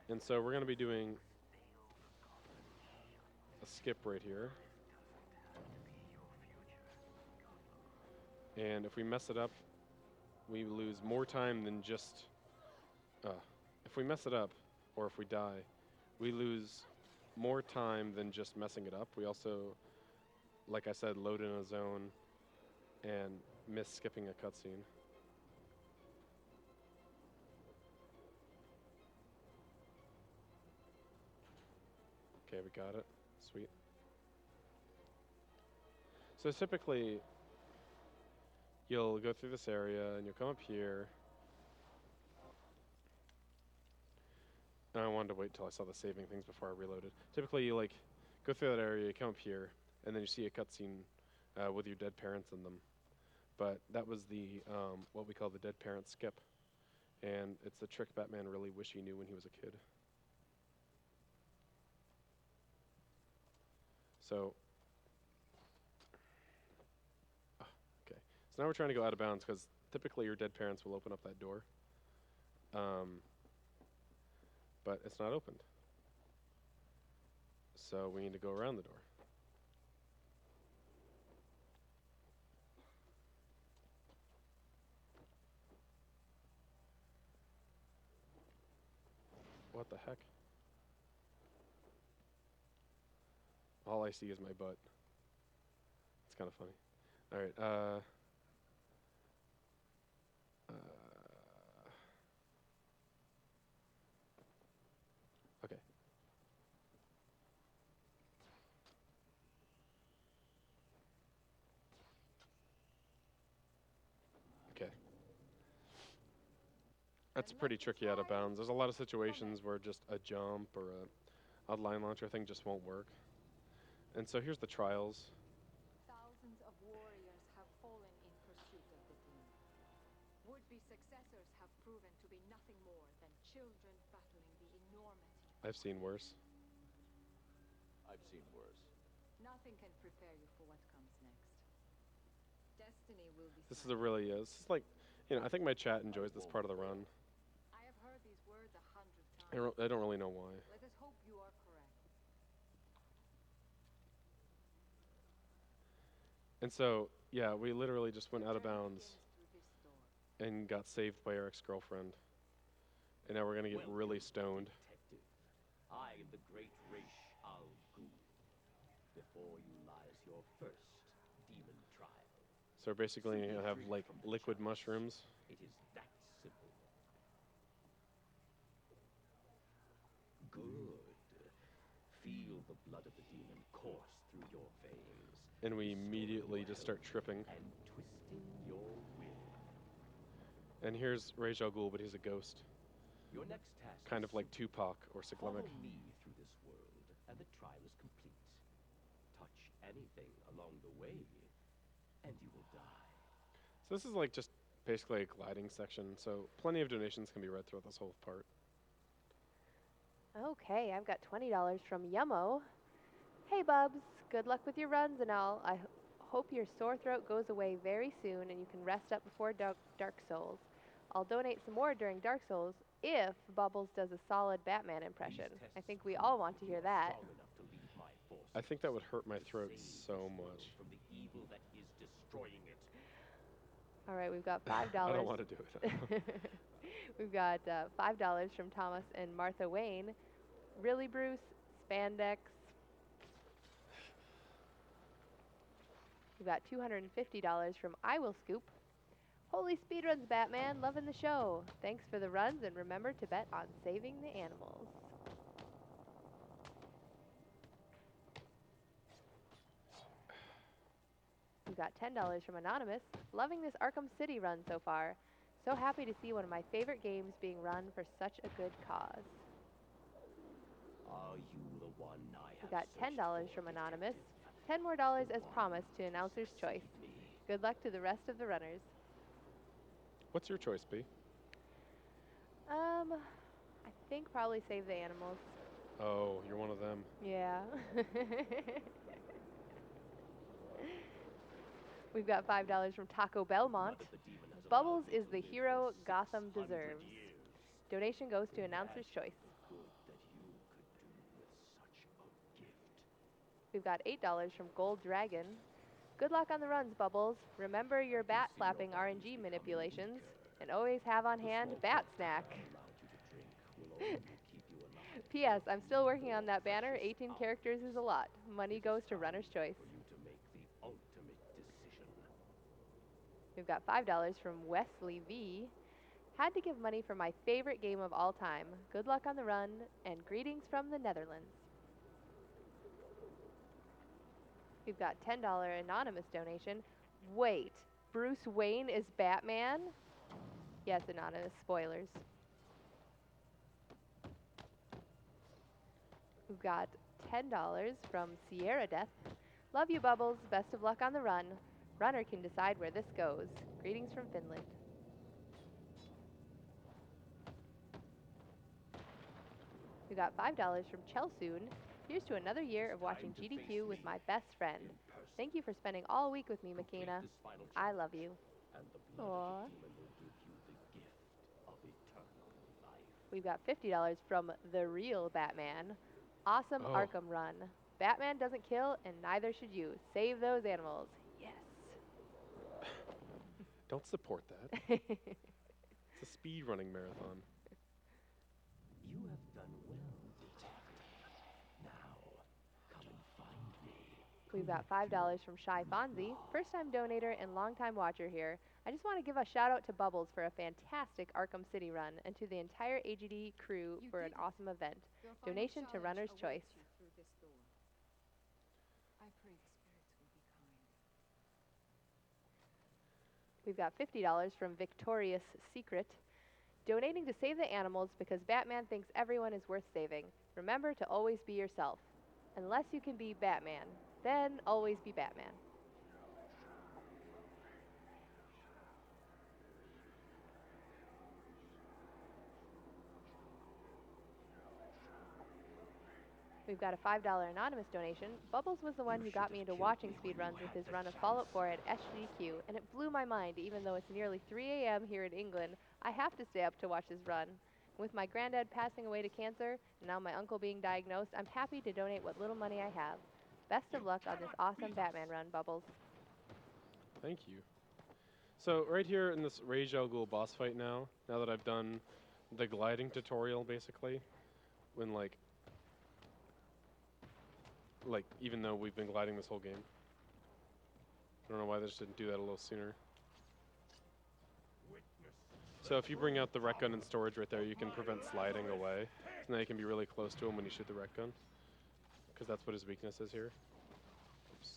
And so we're going to be doing a skip right here. And if we mess it up, we lose more time than just... if we mess it up, or if we die, we lose more time than just messing it up. We also, like I said, load in a zone and miss skipping a cutscene. Okay, we got it. Sweet. So typically, you'll go through this area and you'll come up here. And I wanted to wait till I saw the saving things before I reloaded. Typically, you like go through that area, you come up here, and then you see a cutscene with your dead parents in them. But that was the what we call the dead parent skip, and it's a trick Batman really wish he knew when he was a kid. So, okay. So now we're trying to go out of bounds because typically your dead parents will open up that door. But it's not opened. So we need to go around the door. What the heck? All I see is my butt. It's kind of funny. All right. That's pretty tricky out of bounds. There's a lot of situations where just a jump or a line launcher thing just won't work. And so here's the trials. Thousands of warriors have fallen in pursuit of the demon. Would-be successors have proven to be nothing more than children battling the enormity. I've seen worse. I've seen worse. Nothing can prepare you for what comes next. Destiny will be. This is this is like, I think my chat enjoys this part of the run. I have heard these words 100 times. I don't really know why. Let us hope you are correct. And so, yeah, we literally just went out of bounds and got saved by our ex-girlfriend. And now we're going to get really stoned. Detective. I am the great Rish Al Ghul. Before you lies your first demon trial. So basically, you're going to have, like, liquid mushrooms. It is that simple. Good. Feel the blood of the demon course through your veins. And we immediately just start tripping. And twisting your will. And here's Ra's al Ghul, but he's a ghost. Your next task Kind is of like Tupac or follow Cyclemic. me through this world, and the trial is complete. Touch anything along the way, and you will die. So this is like just basically a gliding section. So plenty of donations can be read throughout this whole part. Okay, I've got $20 from Yummo. Hey, Bubs. Good luck with your runs and all. I hope your sore throat goes away very soon and you can rest up before Dark Souls. I'll donate some more during Dark Souls if Bubbles does a solid Batman impression. I think we all want to hear that. I think that would hurt my throat so much. From the evil that is destroying it. All right, we've got $5. I don't want to do it. We've got $5 from Thomas and Martha Wayne. Really, Bruce? Spandex. We've got $250 from I Will Scoop. Holy speedruns, Batman. Loving the show. Thanks for the runs, and remember to bet on saving the animals. We've got $10 from Anonymous. Loving this Arkham City run so far. So happy to see one of my favorite games being run for such a good cause. Are you the one I We have got $10 from Anonymous. $10 more as promised to Announcer's Choice. Good luck to the rest of the runners. What's your choice, B? I think probably save the animals. Oh, you're one of them. Yeah. We've got $5 from Taco Belmont. Bubbles is the hero Gotham deserves. Donation goes to Announcer's Choice. We've got $8 from Gold Dragon. Good luck on the runs, Bubbles. Remember your bat flapping RNG manipulations, and always have on hand Bat Snack. P.S. I'm still working on that banner. 18 characters is a lot. Money goes to Runner's Choice. We've got $5 from Wesley V. Had to give money for my favorite game of all time. Good luck on the run, and greetings from the Netherlands. We've got $10 anonymous donation. Wait, Bruce Wayne is Batman? Yes, anonymous. Spoilers. We've got $10 from Sierra Death. Love you, Bubbles. Best of luck on the run. Runner can decide where this goes. Greetings from Finland. We got $5 from Chelsoon. Here's to another year of watching GDQ with my best friend. Thank you for spending all week with me, McKenna. I love you. Aww. We've got $50 from The Real Batman. Awesome Arkham run. Batman doesn't kill, and neither should you. Save those animals. Yes. Don't support that. It's a speed running marathon. You have done well, detective. Now, come and find me. We've got $5 from Shy Fonzie, first-time donator and long-time watcher here. I just want to give a shout-out to Bubbles for a fantastic Arkham City run and to the entire AGD crew for an awesome event. Donation to Runner's Choice. I pray the spirits will be kind. We've got $50 from Victorious Secret. Donating to save the animals because Batman thinks everyone is worth saving. Remember to always be yourself. Unless you can be Batman, then always be Batman. We've got a $5 anonymous donation. Bubbles was the one who got me into watching speedruns with his run of Fallout 4 at AGDQ, and it blew my mind. Even though it's nearly 3 a.m. here in England, I have to stay up to watch his run. With my granddad passing away to cancer, and now my uncle being diagnosed, I'm happy to donate what little money I have. Best of luck on this awesome Batman run, Bubbles. Thank you. So right here in this Ra's al Ghul boss fight now that I've done the gliding tutorial basically, when like even though we've been gliding this whole game. I don't know why they just didn't do that a little sooner. So if you bring out the rec gun in storage right there, you can prevent sliding away. So now you can be really close to him when you shoot the rec gun. Because that's what his weakness is here. Oops.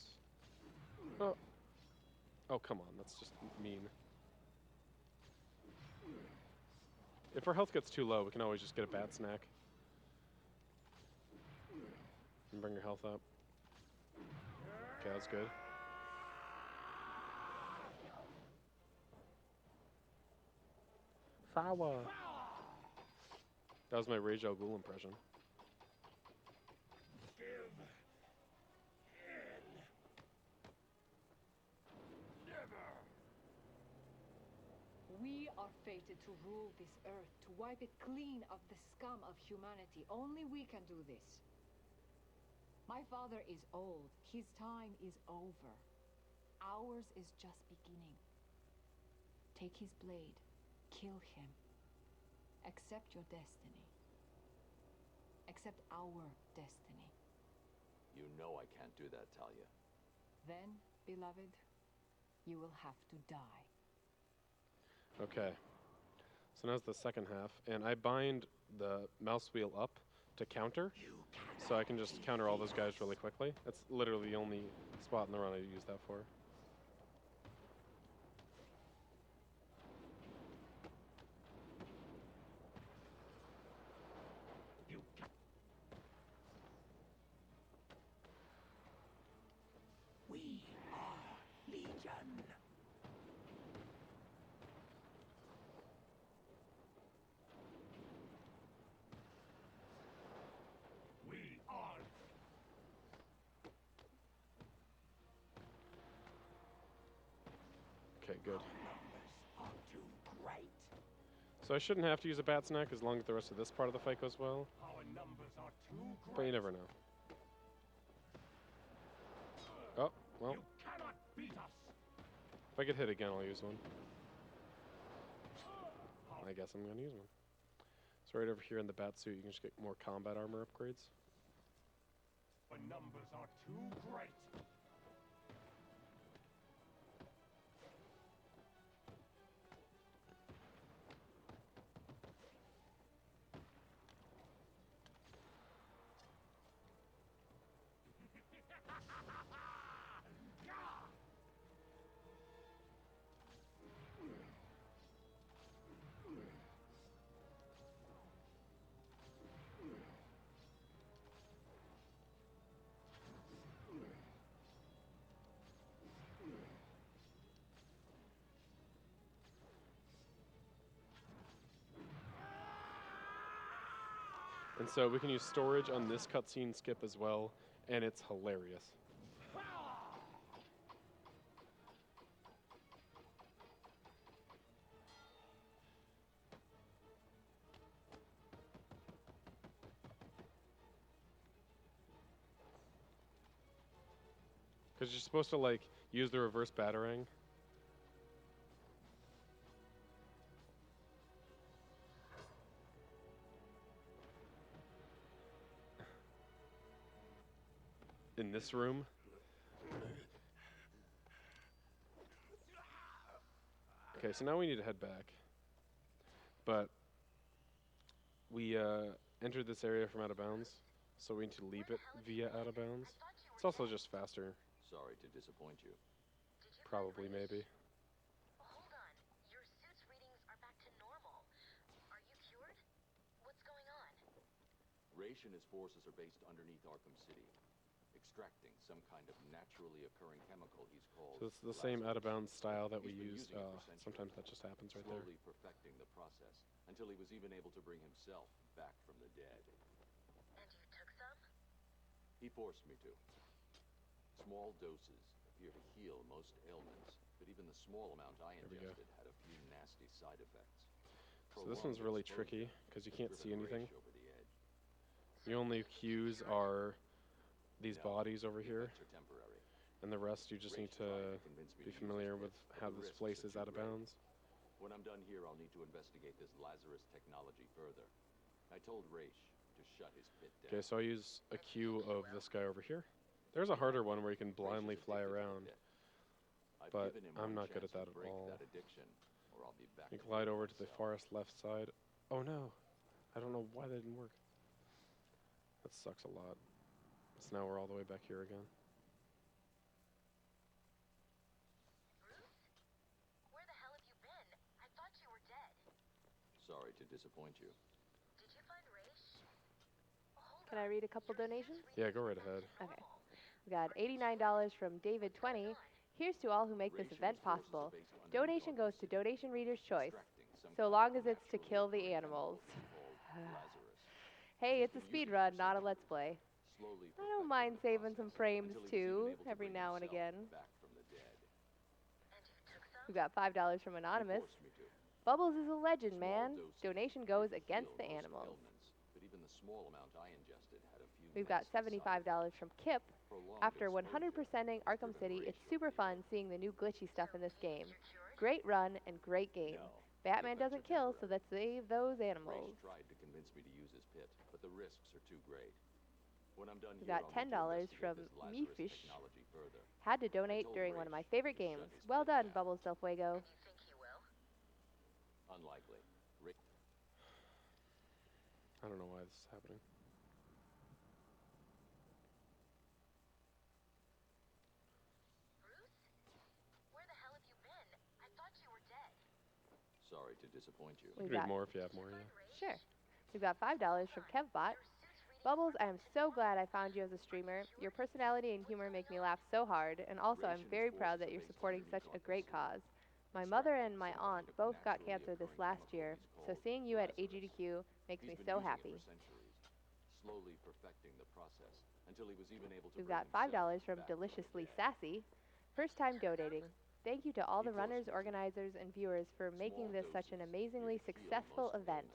Oh. Oh, come on. That's just mean. If our health gets too low, we can always just get a bat snack. And bring your health up. Okay, that's good. Fawa. That was my Ra's al Ghul impression. We are fated to rule this earth, to wipe it clean of the scum of humanity. Only we can do this. My father is old. His time is over. Ours is just beginning. Take his blade. Kill him. Accept your destiny. Accept our destiny. You know I can't do that, Talia. Then, beloved, you will have to die. Okay. So now's the second half, and I bind the mouse wheel up to counter, so I can just counter all those guys really quickly. That's literally the only spot in the run I use that for. We are Legion. We are. Okay, good. Are too great. So I shouldn't have to use a bat snack as long as the rest of this part of the fight goes well, Our numbers are too great. but you never know. Oh, well, You cannot beat us. if I get hit again, I'll use one. I guess I'm going to use one. So right over here in the bat suit, you can just get more combat armor upgrades. Our numbers are too great. And so we can use storage on this cutscene skip as well, and it's hilarious. Because you're supposed to, like, use the reverse batarang. In this room. Okay, so now we need to head back. But we entered this area from out of bounds, so we need to leave it via out of bounds. It's also just faster. Sorry to disappoint you. Probably, maybe. Hold on. Your suit's readings are back to normal. Raish and his forces are based underneath Arkham City, extracting some kind of naturally occurring chemical he's called. So it's the same lazarus. out-of-bounds style that we He's been use. using it for centuries, Sometimes that just happens right there. slowly perfecting the process until he was even able to bring himself back from the dead. And you took some? He forced me to. Small doses appear to heal most ailments, but even the small amount I There we go. ingested had a few nasty side effects. So this one's really tricky because you can't see anything. Over the edge. The only cues are these No, bodies over the here, effects are temporary. and the rest you just need Raish tried to convince me be to use familiar his with pit, but how the this risks place are is too out of great. bounds. When I'm done here, I'll need to investigate this Lazarus technology further. I told Raish to shut his pit down. Okay, so I use a cue of this guy over here. There's a harder one where you can blindly fly around, but I'm not good at that at all. You glide over to the farthest left side. Oh no, I don't know why that didn't work. That sucks a lot. So now we're all the way back here again. Bruce? Where the hell have you been? I thought you were dead. Sorry to disappoint you. Did you find Raish? Hold Can I on. read a couple donations? Yeah, go right ahead. Okay. We got $89 from David20. Here's to all who make this event possible. Donation goes to Donation Reader's Choice, so long as it's to kill the animals. Hey, it's a speed run, not a let's play. I don't mind saving some frames too, every now and again. We got $5 from Anonymous. Bubbles is a legend, man. Donation goes against the animals. We've got $75 from Kip. After 100%ing Arkham City, it's super fun seeing the new glitchy stuff in this game. Great run and great game. Batman doesn't kill, so let's save those animals. Raish tried to convince me to use his pit, but the risks are too great. When I'm done We here, got I'll need to $10 investigate from this Lazarus Mefish. technology further. Had to donate during one of my favorite games. Well done, Bubbles Del Fuego. You think he will? Unlikely. I don't know why this is happening. Bruce? Where the hell have you been? I thought you were dead. Sorry to disappoint you. You can read more if you have more, yeah. Sure. We've got $5 from Kevbot. Bubbles, I am so glad I found you as a streamer. Your personality and humor make me laugh so hard, and also I'm very proud that you're supporting such a great cause. My mother and my aunt both got cancer this last year, so seeing you at AGDQ makes me so happy. Slowly perfecting the process until he was even able to We've got $5 from Deliciously Sassy. First time donating. Thank you to all the runners, organizers, and viewers for making this such an amazingly successful event.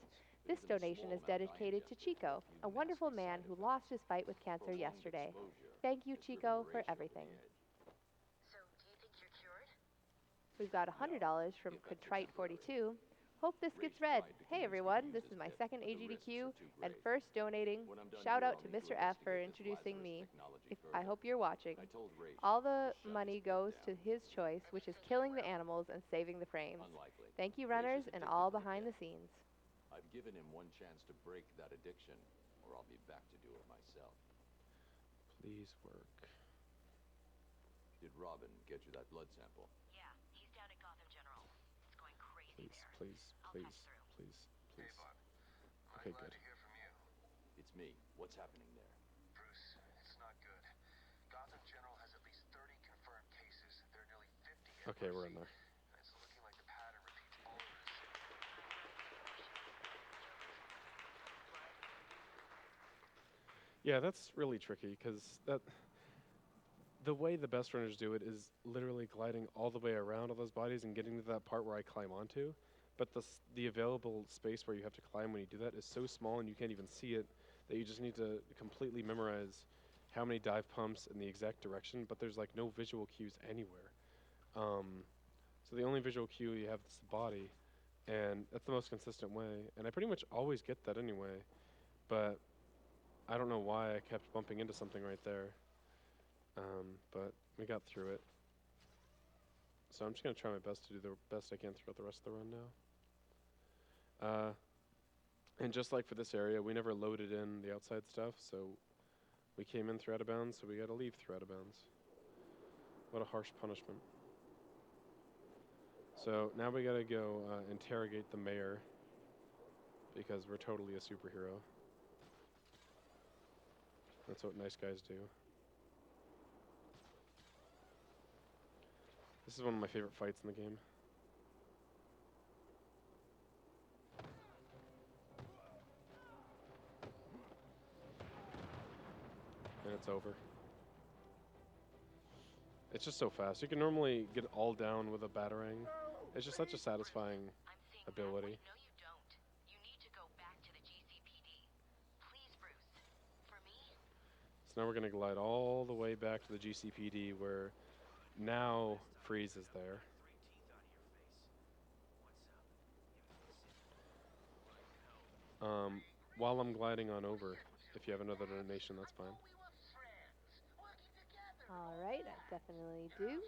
This donation is dedicated to Chico, a wonderful man who lost his fight with cancer yesterday. Thank you, Chico, for everything. So, do you think you're cured? We've got $100 from Contrite42. Hope this gets read. Hey everyone, this is my second AGDQ and first donating. Shout out to Mr. F for introducing me. I hope you're watching. All the money goes to his choice, which is killing the animals and saving the frames. Thank you, runners, and all behind the scenes. I've given him one chance to break that addiction, or I'll be back to do it myself. Please work. Did Robin get you that blood sample? Yeah, he's down at Gotham General. It's going crazy Please, there. please, I'll please, patch through. please, Hey, please. bud. Okay, I'm glad good. to hear from you. It's me. What's happening there? Bruce, it's not good. Gotham General has at least 30 confirmed cases. There are nearly 50 Okay, we're in there. and it's looking like the pattern repeats all of this. Yeah, that's really tricky because the way the best runners do it is literally gliding all the way around all those bodies and getting to that part where I climb onto. But the available space where you have to climb when you do that is so small and you can't even see it that you just need to completely memorize how many dive pumps in the exact direction, but there's like no visual cues anywhere. So the only visual cue you have is the body, and that's the most consistent way. And I pretty much always get that anyway, but I don't know why I kept bumping into something right there. But we got through it. So I'm just going to try my best to do the best I can throughout the rest of the run now. And just like for this area, we never loaded in the outside stuff, so we came in through out of bounds, so we got to leave through out of bounds. What a harsh punishment. So now we got to go interrogate the mayor, because we're totally a superhero. That's what nice guys do. This is one of my favorite fights in the game. And it's over. It's just so fast. You can normally get it all down with a batarang. It's just such a satisfying ability. No, you don't. You need to go back to the GCPD. Please, Bruce. For me? So now we're going to glide all the way back to the GCPD where now Freeze is there. While I'm gliding on over, if you have another donation, that's fine. Alright, I definitely do.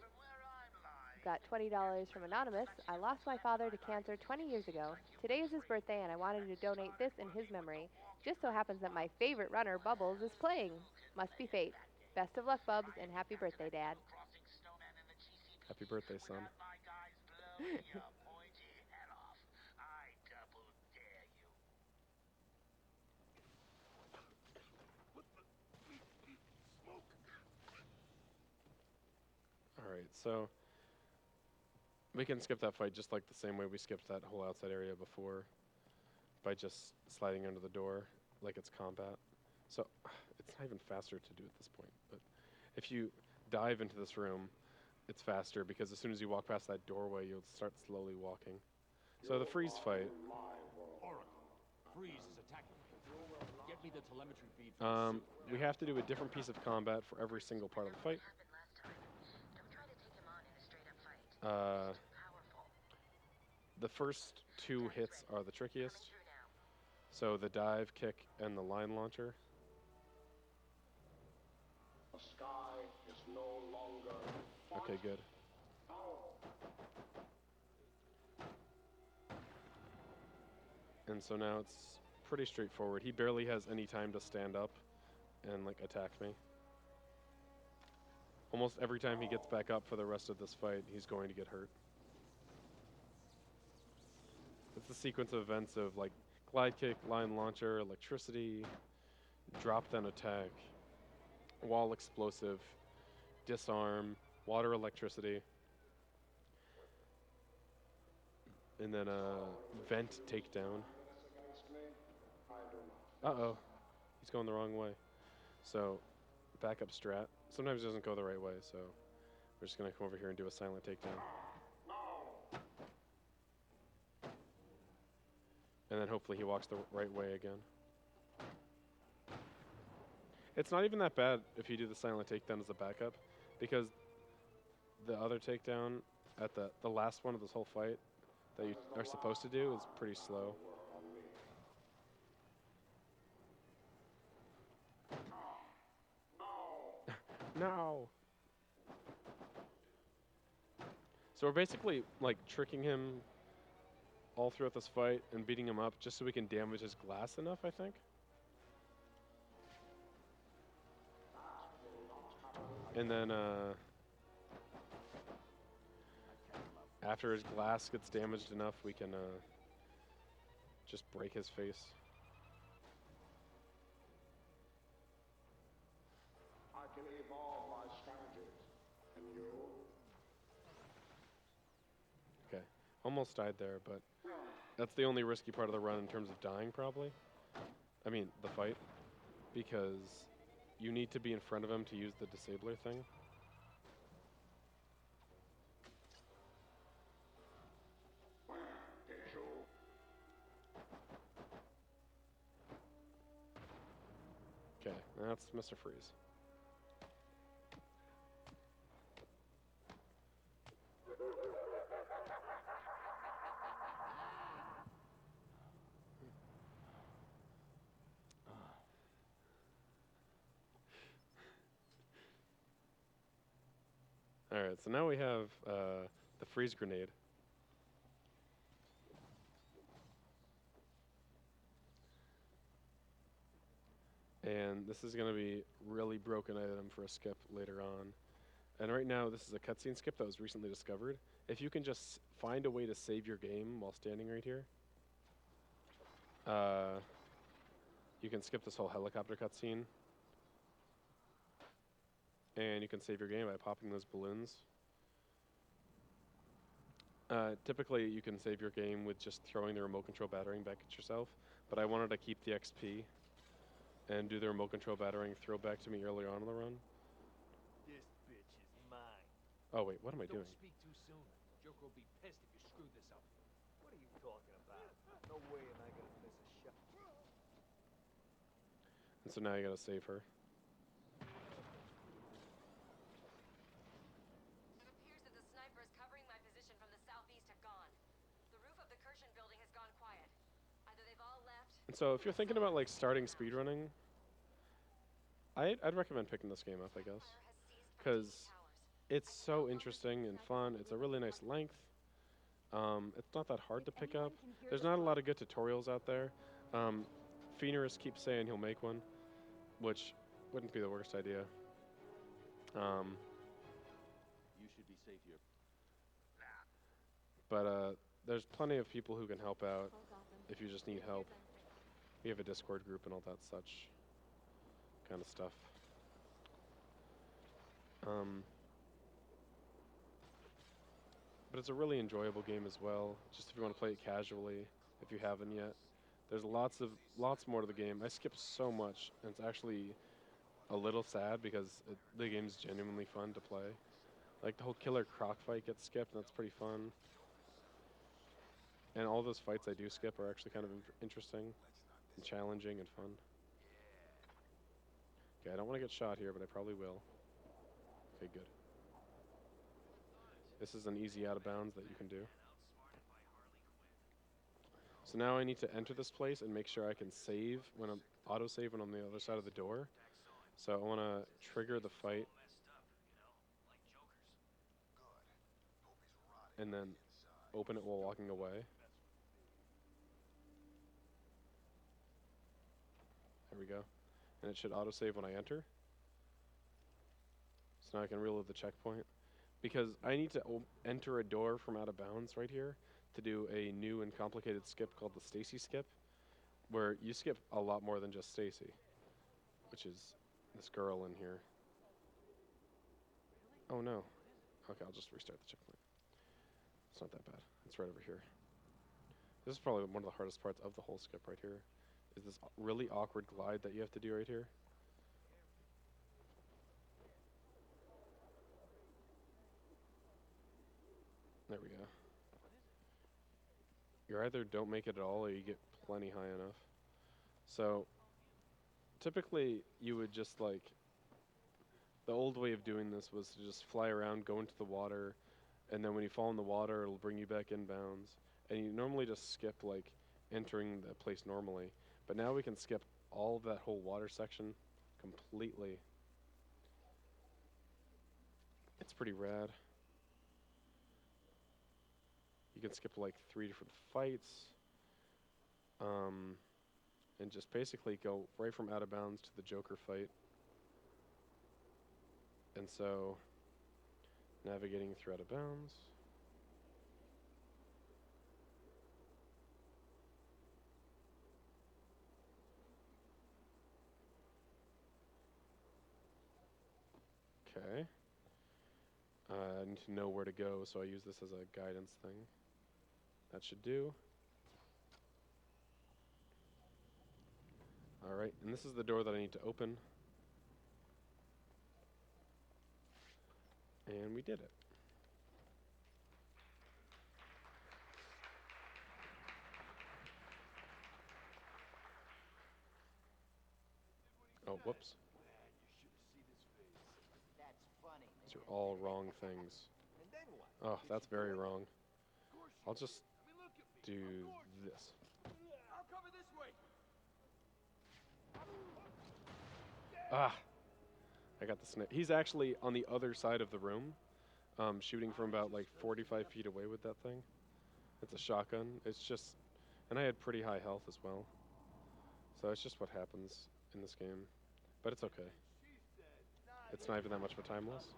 Got $20 from Anonymous. I lost my father to cancer 20 years ago. Today is his birthday and I wanted to donate this in his memory. Just so happens that my favorite runner, Bubbles, is playing. Must be fate. Best of luck, Bubs, and happy birthday, Dad. Happy birthday, son. Alright, so we can skip that fight just like the same way we skipped that whole outside area before by just sliding under the door like it's combat. So it's not even faster to do at this point, but if you dive into this room, it's faster because as soon as you walk past that doorway, you'll start slowly walking. So the freeze fight. Oracle, Freeze is attacking me. Get me the telemetry feed from the suit. We have to do a different piece of combat for every single part of the fight. The first two hits are the trickiest. So the dive, kick, and the line launcher. The sky is no longer. Okay, good. And so now it's pretty straightforward. He barely has any time to stand up and like attack me. Almost every time he gets back up for the rest of this fight, he's going to get hurt. It's the sequence of events of like glide kick, line launcher, electricity, drop then attack, wall explosive, disarm, water electricity, and then vent takedown. Uh-oh, he's going the wrong way. So backup strat. Sometimes it doesn't go the right way, so we're just going to come over here and do a silent takedown. And then hopefully he walks the right way again. It's not even that bad if you do the silent takedown as a backup, because the other takedown at the last one of this whole fight that you are supposed to do is pretty slow. No! So we're basically like tricking him all throughout this fight and beating him up just so we can damage his glass enough, I think. And then after his glass gets damaged enough, we can just break his face. I can evolve my strategies. And you? Okay, almost died there, but that's the only risky part of the run in terms of dying, probably. I mean, the fight, because you need to be in front of him to use the disabler thing. Okay, that's Mr. Freeze. Alright, so now we have the freeze grenade. And this is going to be really broken item for a skip later on. And right now, this is a cutscene skip that was recently discovered. If you can just find a way to save your game while standing right here, you can skip this whole helicopter cutscene and you can save your game by popping those balloons. Typically, you can save your game with just throwing the remote control battering back at yourself, but I wanted to keep the XP and do the remote control battering throw back to me earlier on in the run. This bitch is mine. Oh wait, what am I doing? Don't speak too soon. Joker will be pissed if you screw this up. What are you talking about? No way am I gonna miss a shot. And so now you gotta save her. It appears that the snipers covering my position from the southeast have gone. The roof of the Kirshen building has gone quiet. Either they've all left. And so if you're thinking about like starting speedrunning, I'd recommend picking this game up, I guess, because it's so interesting and fun. It's a really nice length. It's not that hard to pick up. There's not a lot of good tutorials out there. Phoenix keeps saying he'll make one, which wouldn't be the worst idea. You should be safe here. But there's plenty of people who can help out if you just need help. We have a Discord group and all that such kind of stuff. But it's a really enjoyable game as well, just if you want to play it casually, if you haven't yet. There's lots more to the game. I skipped so much, and it's actually a little sad because the game's genuinely fun to play. Like the whole Killer Croc fight gets skipped, and that's pretty fun. And all those fights I do skip are actually kind of interesting and challenging and fun. Okay, I don't want to get shot here, but I probably will. Okay, good. This is an easy out of bounds that you can do. So now I need to enter this place and make sure I can save when I'm auto-save when I'm on the other side of the door. So I want to trigger the fight. And then open it while walking away. There we go. And it should auto-save when I enter. So now I can reload the checkpoint. Because I need to enter a door from out of bounds right here to do a new and complicated skip called the Stacy skip, where you skip a lot more than just Stacy, which is this girl in here. Oh no. Okay, I'll just restart the checkpoint. It's not that bad. It's right over here. This is probably one of the hardest parts of the whole skip right here, is this really awkward glide that you have to do right here. There we go. You either don't make it at all or you get plenty high enough. So typically you would just like, the old way of doing this was to just fly around, go into the water, and then when you fall in the water it'll bring you back inbounds. And you normally just skip like entering the place normally. But now we can skip all of that whole water section completely. It's pretty rad. You can skip like 3 different fights, and just basically go right from out of bounds to the Joker fight. And so, navigating through out of bounds. Okay. I need to know where to go, so I use this as a guidance thing. That should do. Alright, and this is the door that I need to open. And we did it. Oh, whoops. These are all wrong things. Oh, that's very wrong. I'll just do this. I'll cover this way. Ah! I got the snip. He's actually on the other side of the room, shooting from about like 45 feet away with that thing. It's a shotgun. It's just, and I had pretty high health as well. So it's just what happens in this game. But it's okay. It's not even that much of a time loss.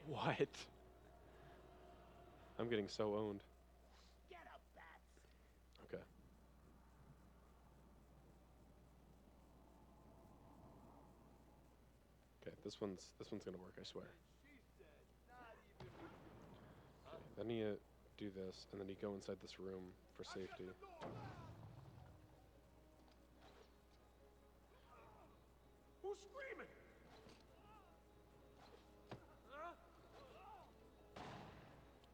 What? I'm getting so owned. Okay. This one's gonna work, I swear. Okay, then you do this, and then you go inside this room for safety. Who's screaming?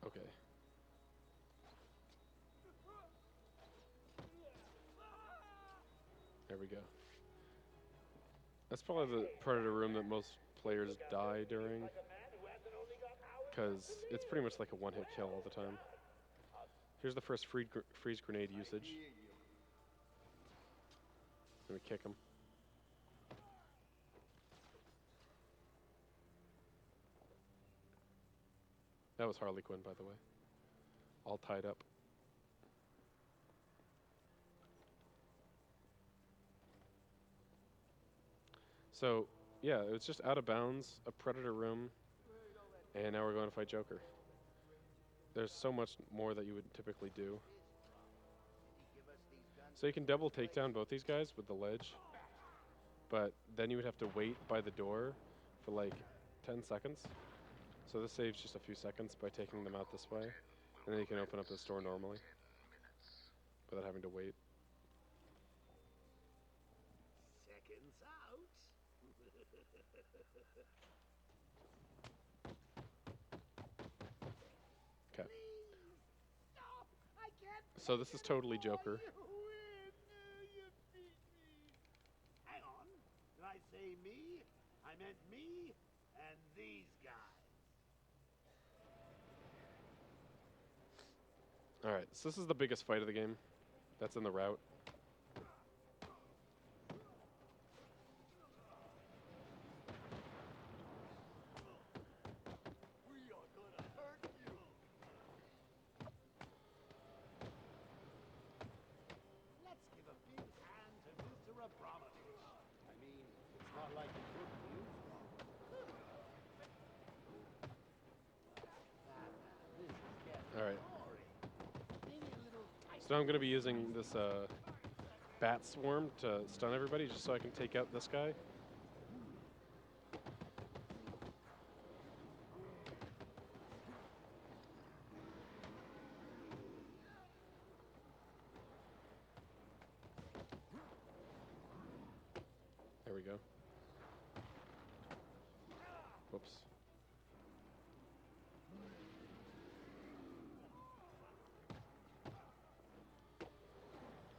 Okay. There we go. That's probably the Predator room that most players die during, because it's pretty much like a one-hit kill all the time. Here's the first freeze grenade usage. Let me kick him. That was Harley Quinn, by the way. All tied up. So, yeah, it was just out of bounds, a Predator room, and now we're going to fight Joker. There's so much more that you would typically do. So you can double take down both these guys with the ledge, but then you would have to wait by the door for like 10 seconds. So this saves just a few seconds by taking them out this way, and then you can open up the store normally without having to wait. Seconds out. Okay. So this is totally Joker. Hang on. Did I say me? I meant me and these guys. Alright, so this is the biggest fight of the game. That's in the route. We are gonna hurt you. Let's give a big hand to Mr. Abramovich. I mean, it's not like he couldn't use one. Alright. So now I'm going to be using this bat swarm to stun everybody just so I can take out this guy. There we go. Whoops.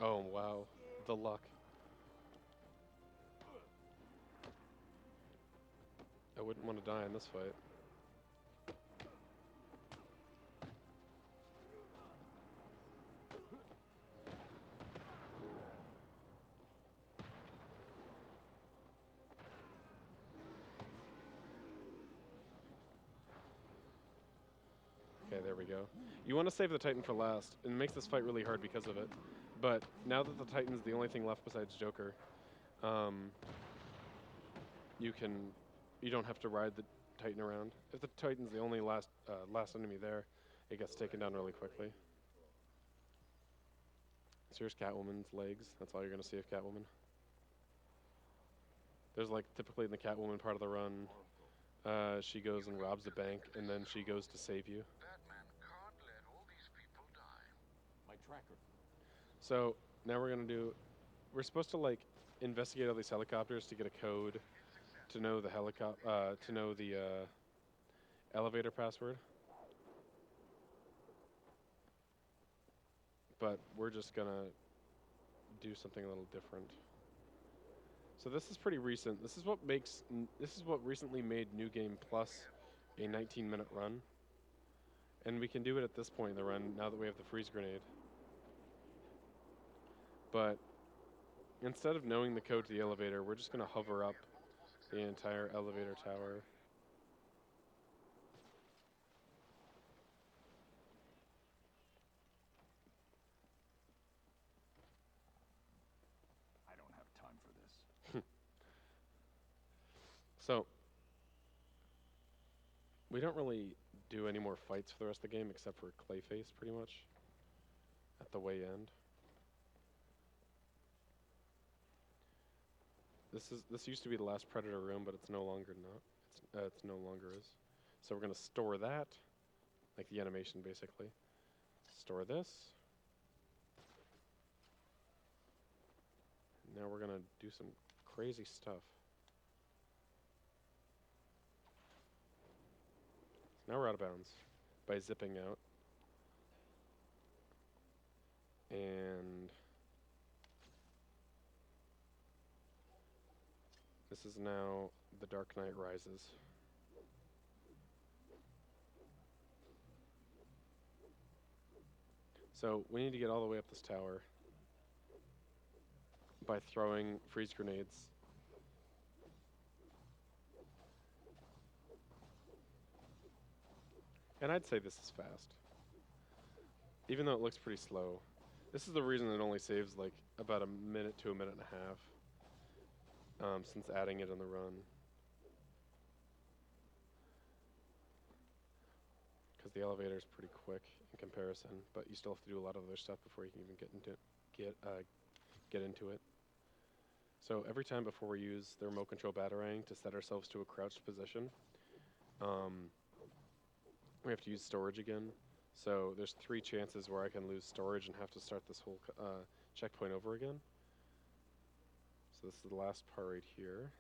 Oh, wow. The luck. I wouldn't want to die in this fight. Okay, there we go. You want to save the Titan for last. It makes this fight really hard because of it. But now that the Titan's the only thing left besides Joker, you don't have to ride the Titan around. If the Titan's the only last enemy there, it gets taken down really quickly. So here's Catwoman's legs. That's all you're going to see of Catwoman. There's like typically in the Catwoman part of the run, she goes and robs a bank, and then she goes to save you. My tracker. So now we're supposed to like investigate all these helicopters to get a code to know the elevator password. But we're just gonna do something a little different. So this is pretty recent. This is what recently made New Game Plus a 19-minute run. And we can do it at this point in the run now that we have the freeze grenade. But instead of knowing the code to the elevator, we're just going to hover up the entire elevator tower. I don't have time for this. So, we don't really do any more fights for the rest of the game except for Clayface, pretty much, at the way end. This used to be the last Predator room, but it's no longer not. It's no longer is. So we're gonna store that, like the animation basically. Store this. Now we're gonna do some crazy stuff. Now we're out of bounds by zipping out. And this is now The Dark Knight Rises. So we need to get all the way up this tower by throwing freeze grenades. And I'd say this is fast, even though it looks pretty slow. This is the reason it only saves like about a minute to a minute and a half since adding it in the run. Because the elevator is pretty quick in comparison, but you still have to do a lot of other stuff before you can even get into it. So every time before we use the remote control batarang to set ourselves to a crouched position, we have to use storage again. So there's 3 chances where I can lose storage and have to start this whole checkpoint over again. So this is the last part right here.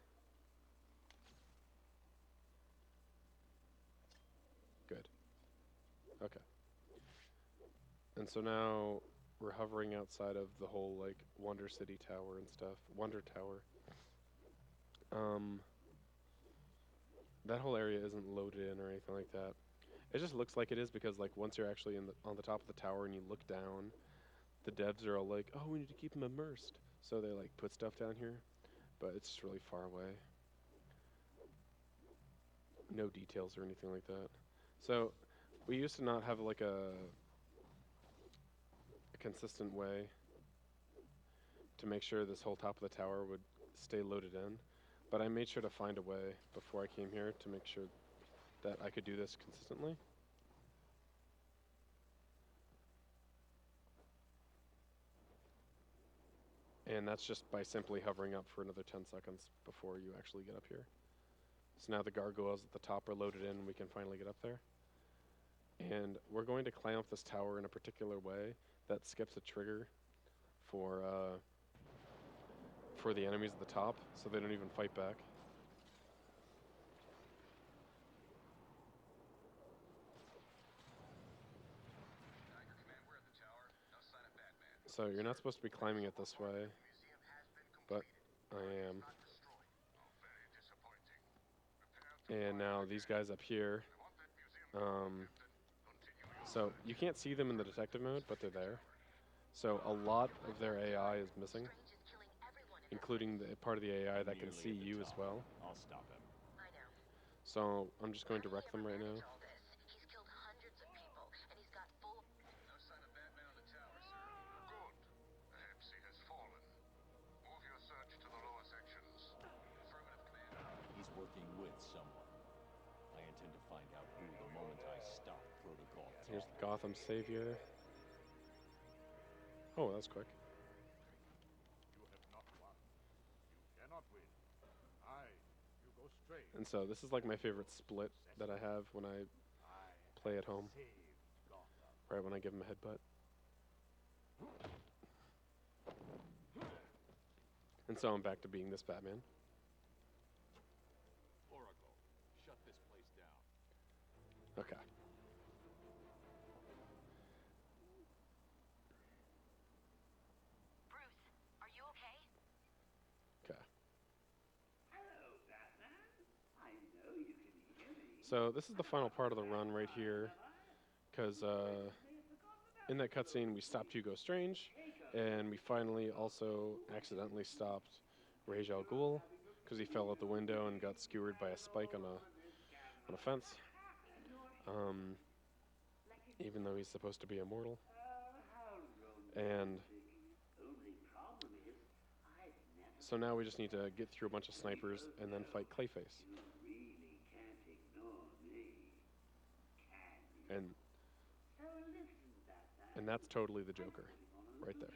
Good. Okay. And so now we're hovering outside of the whole like Wonder City Tower and stuff. Wonder Tower. That whole area isn't loaded in or anything like that. It just looks like it is because like once you're actually on the top of the tower and you look down, the devs are all like, oh, we need to keep them immersed. So they like put stuff down here, but it's just really far away. No details or anything like that. So we used to not have like a consistent way to make sure this whole top of the tower would stay loaded in, but I made sure to find a way before I came here to make sure that I could do this consistently. And that's just by simply hovering up for another 10 seconds before you actually get up here. So now the gargoyles at the top are loaded in and we can finally get up there. And we're going to climb up this tower in a particular way that skips a trigger for the enemies at the top, so they don't even fight back. So you're not supposed to be climbing it this way, but I am. And now these guys up here, so you can't see them in the detective mode, but they're there. So a lot of their AI is missing, including the part of the AI that can see you as well. I'll stop him. So I'm just going to wreck them right now. Here's the Gotham Savior. Oh, that was quick. You have not won. You cannot win. You go straight. And so this is like my favorite split that I have when I play at home. Right when I give him a headbutt. And so I'm back to being this Batman. Oracle, shut this place down. Okay. So this is the final part of the run right here, because in that cutscene we stopped Hugo Strange, and we finally also accidentally stopped Ra's al Ghul, because he fell out the window and got skewered by a spike on a fence, even though he's supposed to be immortal. And so now we just need to get through a bunch of snipers and then fight Clayface. And that's totally the Joker, right there.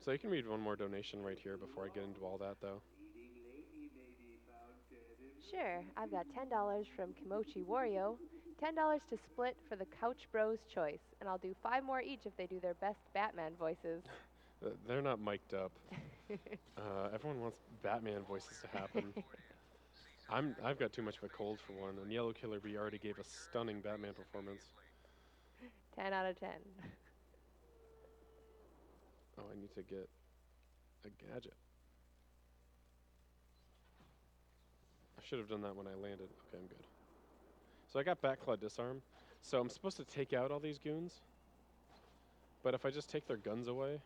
So you can read one more donation right here before I get into all that, though. Sure, I've got $10 from Kimochi Wario, $10 to split for the Couch Bros choice, and I'll do 5 more each if they do their best Batman voices. They're not mic'd up. Everyone wants Batman voices to happen. I've got too much of a cold for one, and Yellow Killer Bee already gave a stunning Batman performance. 10 out of 10. Oh, I need to get a gadget. I should have done that when I landed. Okay, I'm good. So I got Batclaw Disarm. So I'm supposed to take out all these goons. But if I just take their guns away,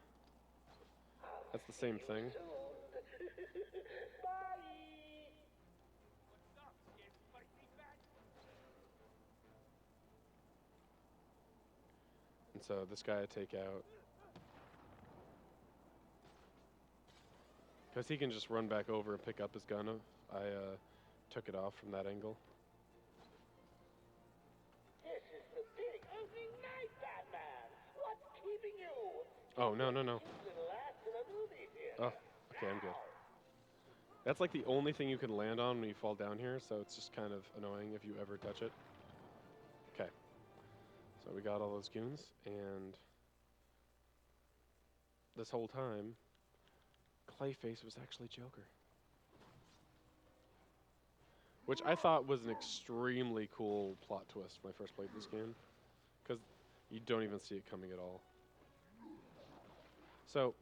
that's the same thing. And so this guy I take out. Because he can just run back over and pick up his gun if I took it off from that angle. This is the big opening night, Batman. What's keeping you? Oh, no, no, no. You can last in a movie theater. Oh, okay, I'm good. That's like the only thing you can land on when you fall down here, so it's just kind of annoying if you ever touch it. Okay. So we got all those goons, and this whole time, Clayface was actually Joker. Which I thought was an extremely cool plot twist when I first played this game, because you don't even see it coming at all. So,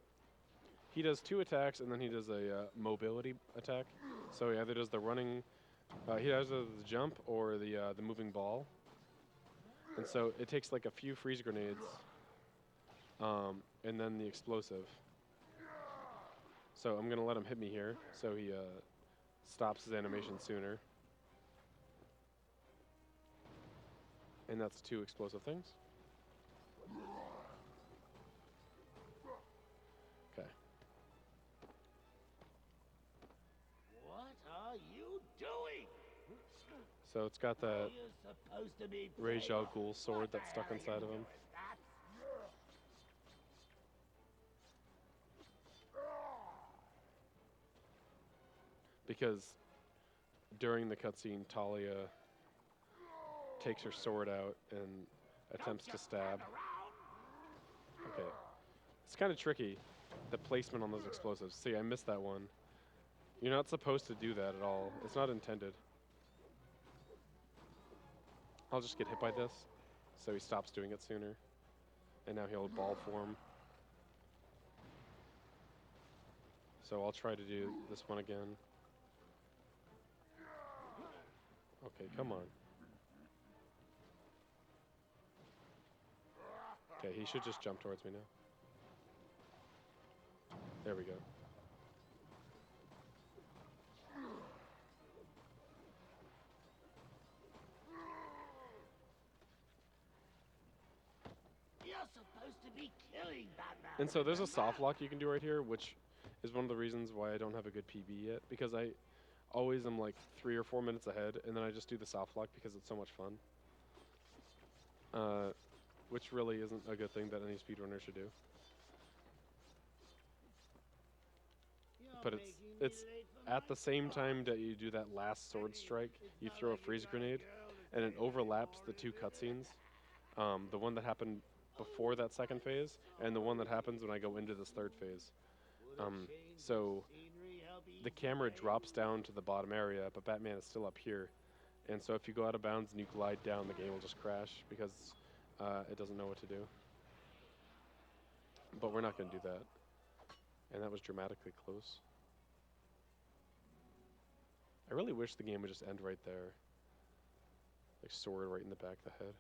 he does 2 attacks, and then he does a mobility attack. So he either does the running, he does the jump, or the moving ball. And so it takes like a few freeze grenades, and then the explosive. So I'm going to let him hit me here, so he stops his animation sooner. And that's 2 explosive things. Okay. What are you doing? So it's got that Are you supposed to be Ra's playing? al Ghul sword What the that's stuck hell are inside you of him. doing, Stats? Because during the cutscene, Talia takes her sword out and attempts to stab. Okay. It's kind of tricky, the placement on those explosives. See, I missed that one. You're not supposed to do that at all. It's not intended. I'll just get hit by this, so he stops doing it sooner. And now he'll ball form. So I'll try to do this one again. Okay, come on. Okay, he should just jump towards me now. There we go. You're supposed to be killing Batman. And so there's a remember? soft lock you can do right here, which is one of the reasons why I don't have a good PB yet, because I always am like 3 or 4 minutes ahead, and then I just do the soft lock because it's so much fun. Which really isn't a good thing that any speedrunner should do. But it's at the same time that you do that last sword strike, you throw a freeze grenade, and it overlaps the 2 cutscenes. The one that happened before that second phase, and the one that happens when I go into this third phase. So the camera drops down to the bottom area, but Batman is still up here. And so if you go out of bounds and you glide down, the game will just crash because it doesn't know what to do. But we're not going to do that. And that was dramatically close. I really wish the game would just end right there. Like sword right in the back of the head.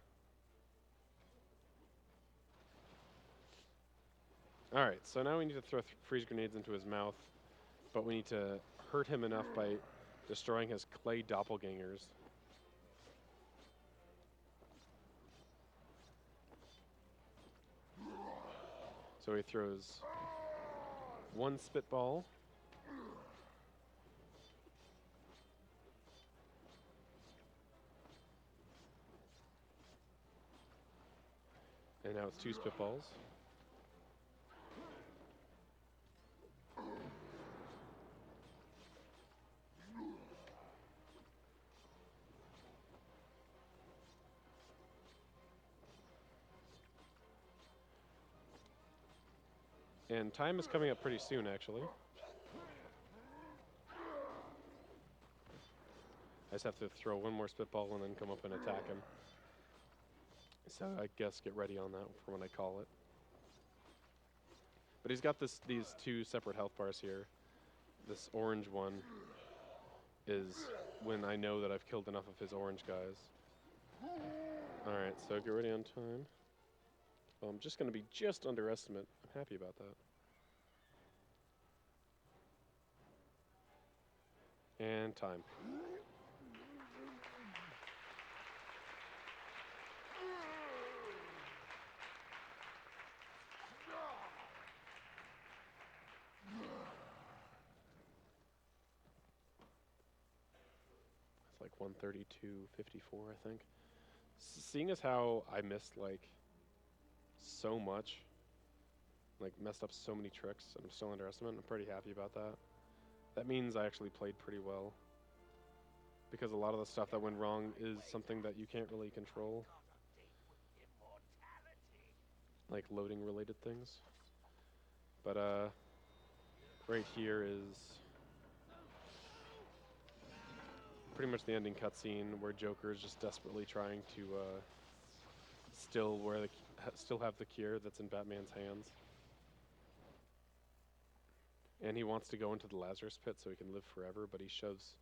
Alright, so now we need to throw freeze grenades into his mouth, but we need to hurt him enough by destroying his clay doppelgangers. So he throws 1 spitball. And now it's 2 spitballs. And time is coming up pretty soon, actually. I just have to throw one more spitball and then come up and attack him. So I guess get ready on that for when I call it. But he's got these two separate health bars here. This orange one is when I know that I've killed enough of his orange guys. Alright, so get ready on time. Well, I'm just going to be just under estimate. I'm happy about that. And time. It's like 132.54, I think. Seeing as how I missed like so much, like messed up so many tricks, and I'm still underestimated, I'm pretty happy about that. That means I actually played pretty well, because a lot of the stuff that went wrong is something that you can't really control, like loading related things. But right here is pretty much the ending cutscene where Joker is just desperately trying to still have the cure that's in Batman's hands. And he wants to go into the Lazarus pit so he can live forever, but he shoves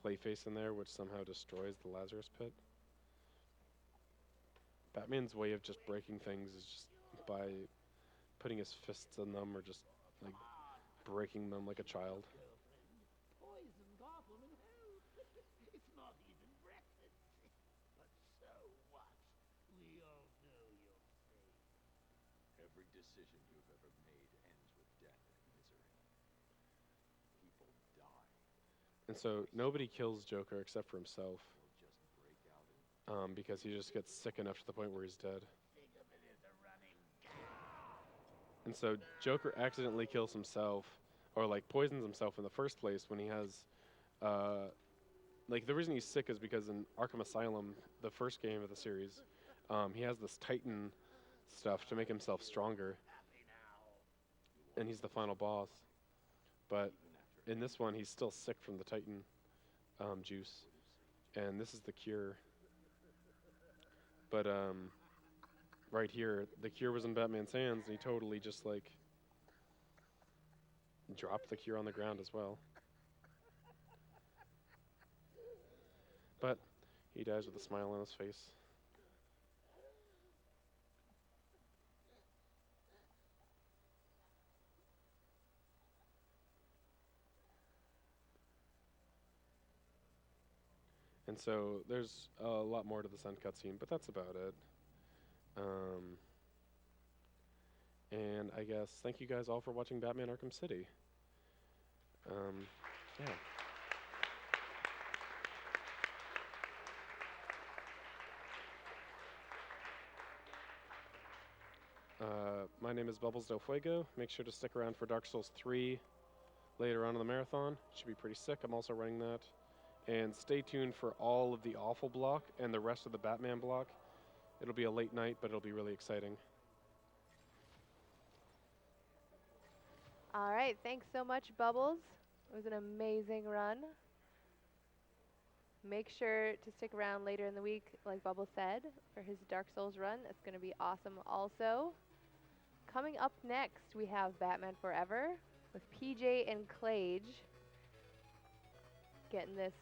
Clayface in there, which somehow destroys the Lazarus pit. Batman's way of just breaking things is just by putting his fists in them or just like breaking them like a child. Poison goblin in hell. It's not even breakfast. But so what? We all know your fate. Every decision you've ever made ends with death and misery. People die. And so nobody kills Joker except for himself, He'll just break out and because he just gets sick enough to the point where he's dead. Think of it as a running And so Joker accidentally kills himself, or like poisons himself in the first place when he has, like the reason he's sick is because in Arkham Asylum, the first game of the series, he has this Titan stuff to make himself stronger, and he's the final boss. But in this one, he's still sick from the Titan juice, and this is the cure. But right here, the cure was in Batman's hands, and he totally just like dropped the cure on the ground as well. But he dies with a smile on his face. And so there's a lot more to this end cutscene, but that's about it. And I guess thank you guys all for watching Batman Arkham City. Yeah. My name is bubblesdelfuego. Make sure to stick around for Dark Souls 3 later on in the marathon. Should be pretty sick. I'm also running that. And stay tuned for all of the Awful block and the rest of the Batman block. It'll be a late night, but it'll be really exciting. All right, thanks so much, Bubbles. It was an amazing run. Make sure to stick around later in the week, like Bubbles said, for his Dark Souls run. It's going to be awesome also. Coming up next, we have Batman Forever with PJ and Clage getting this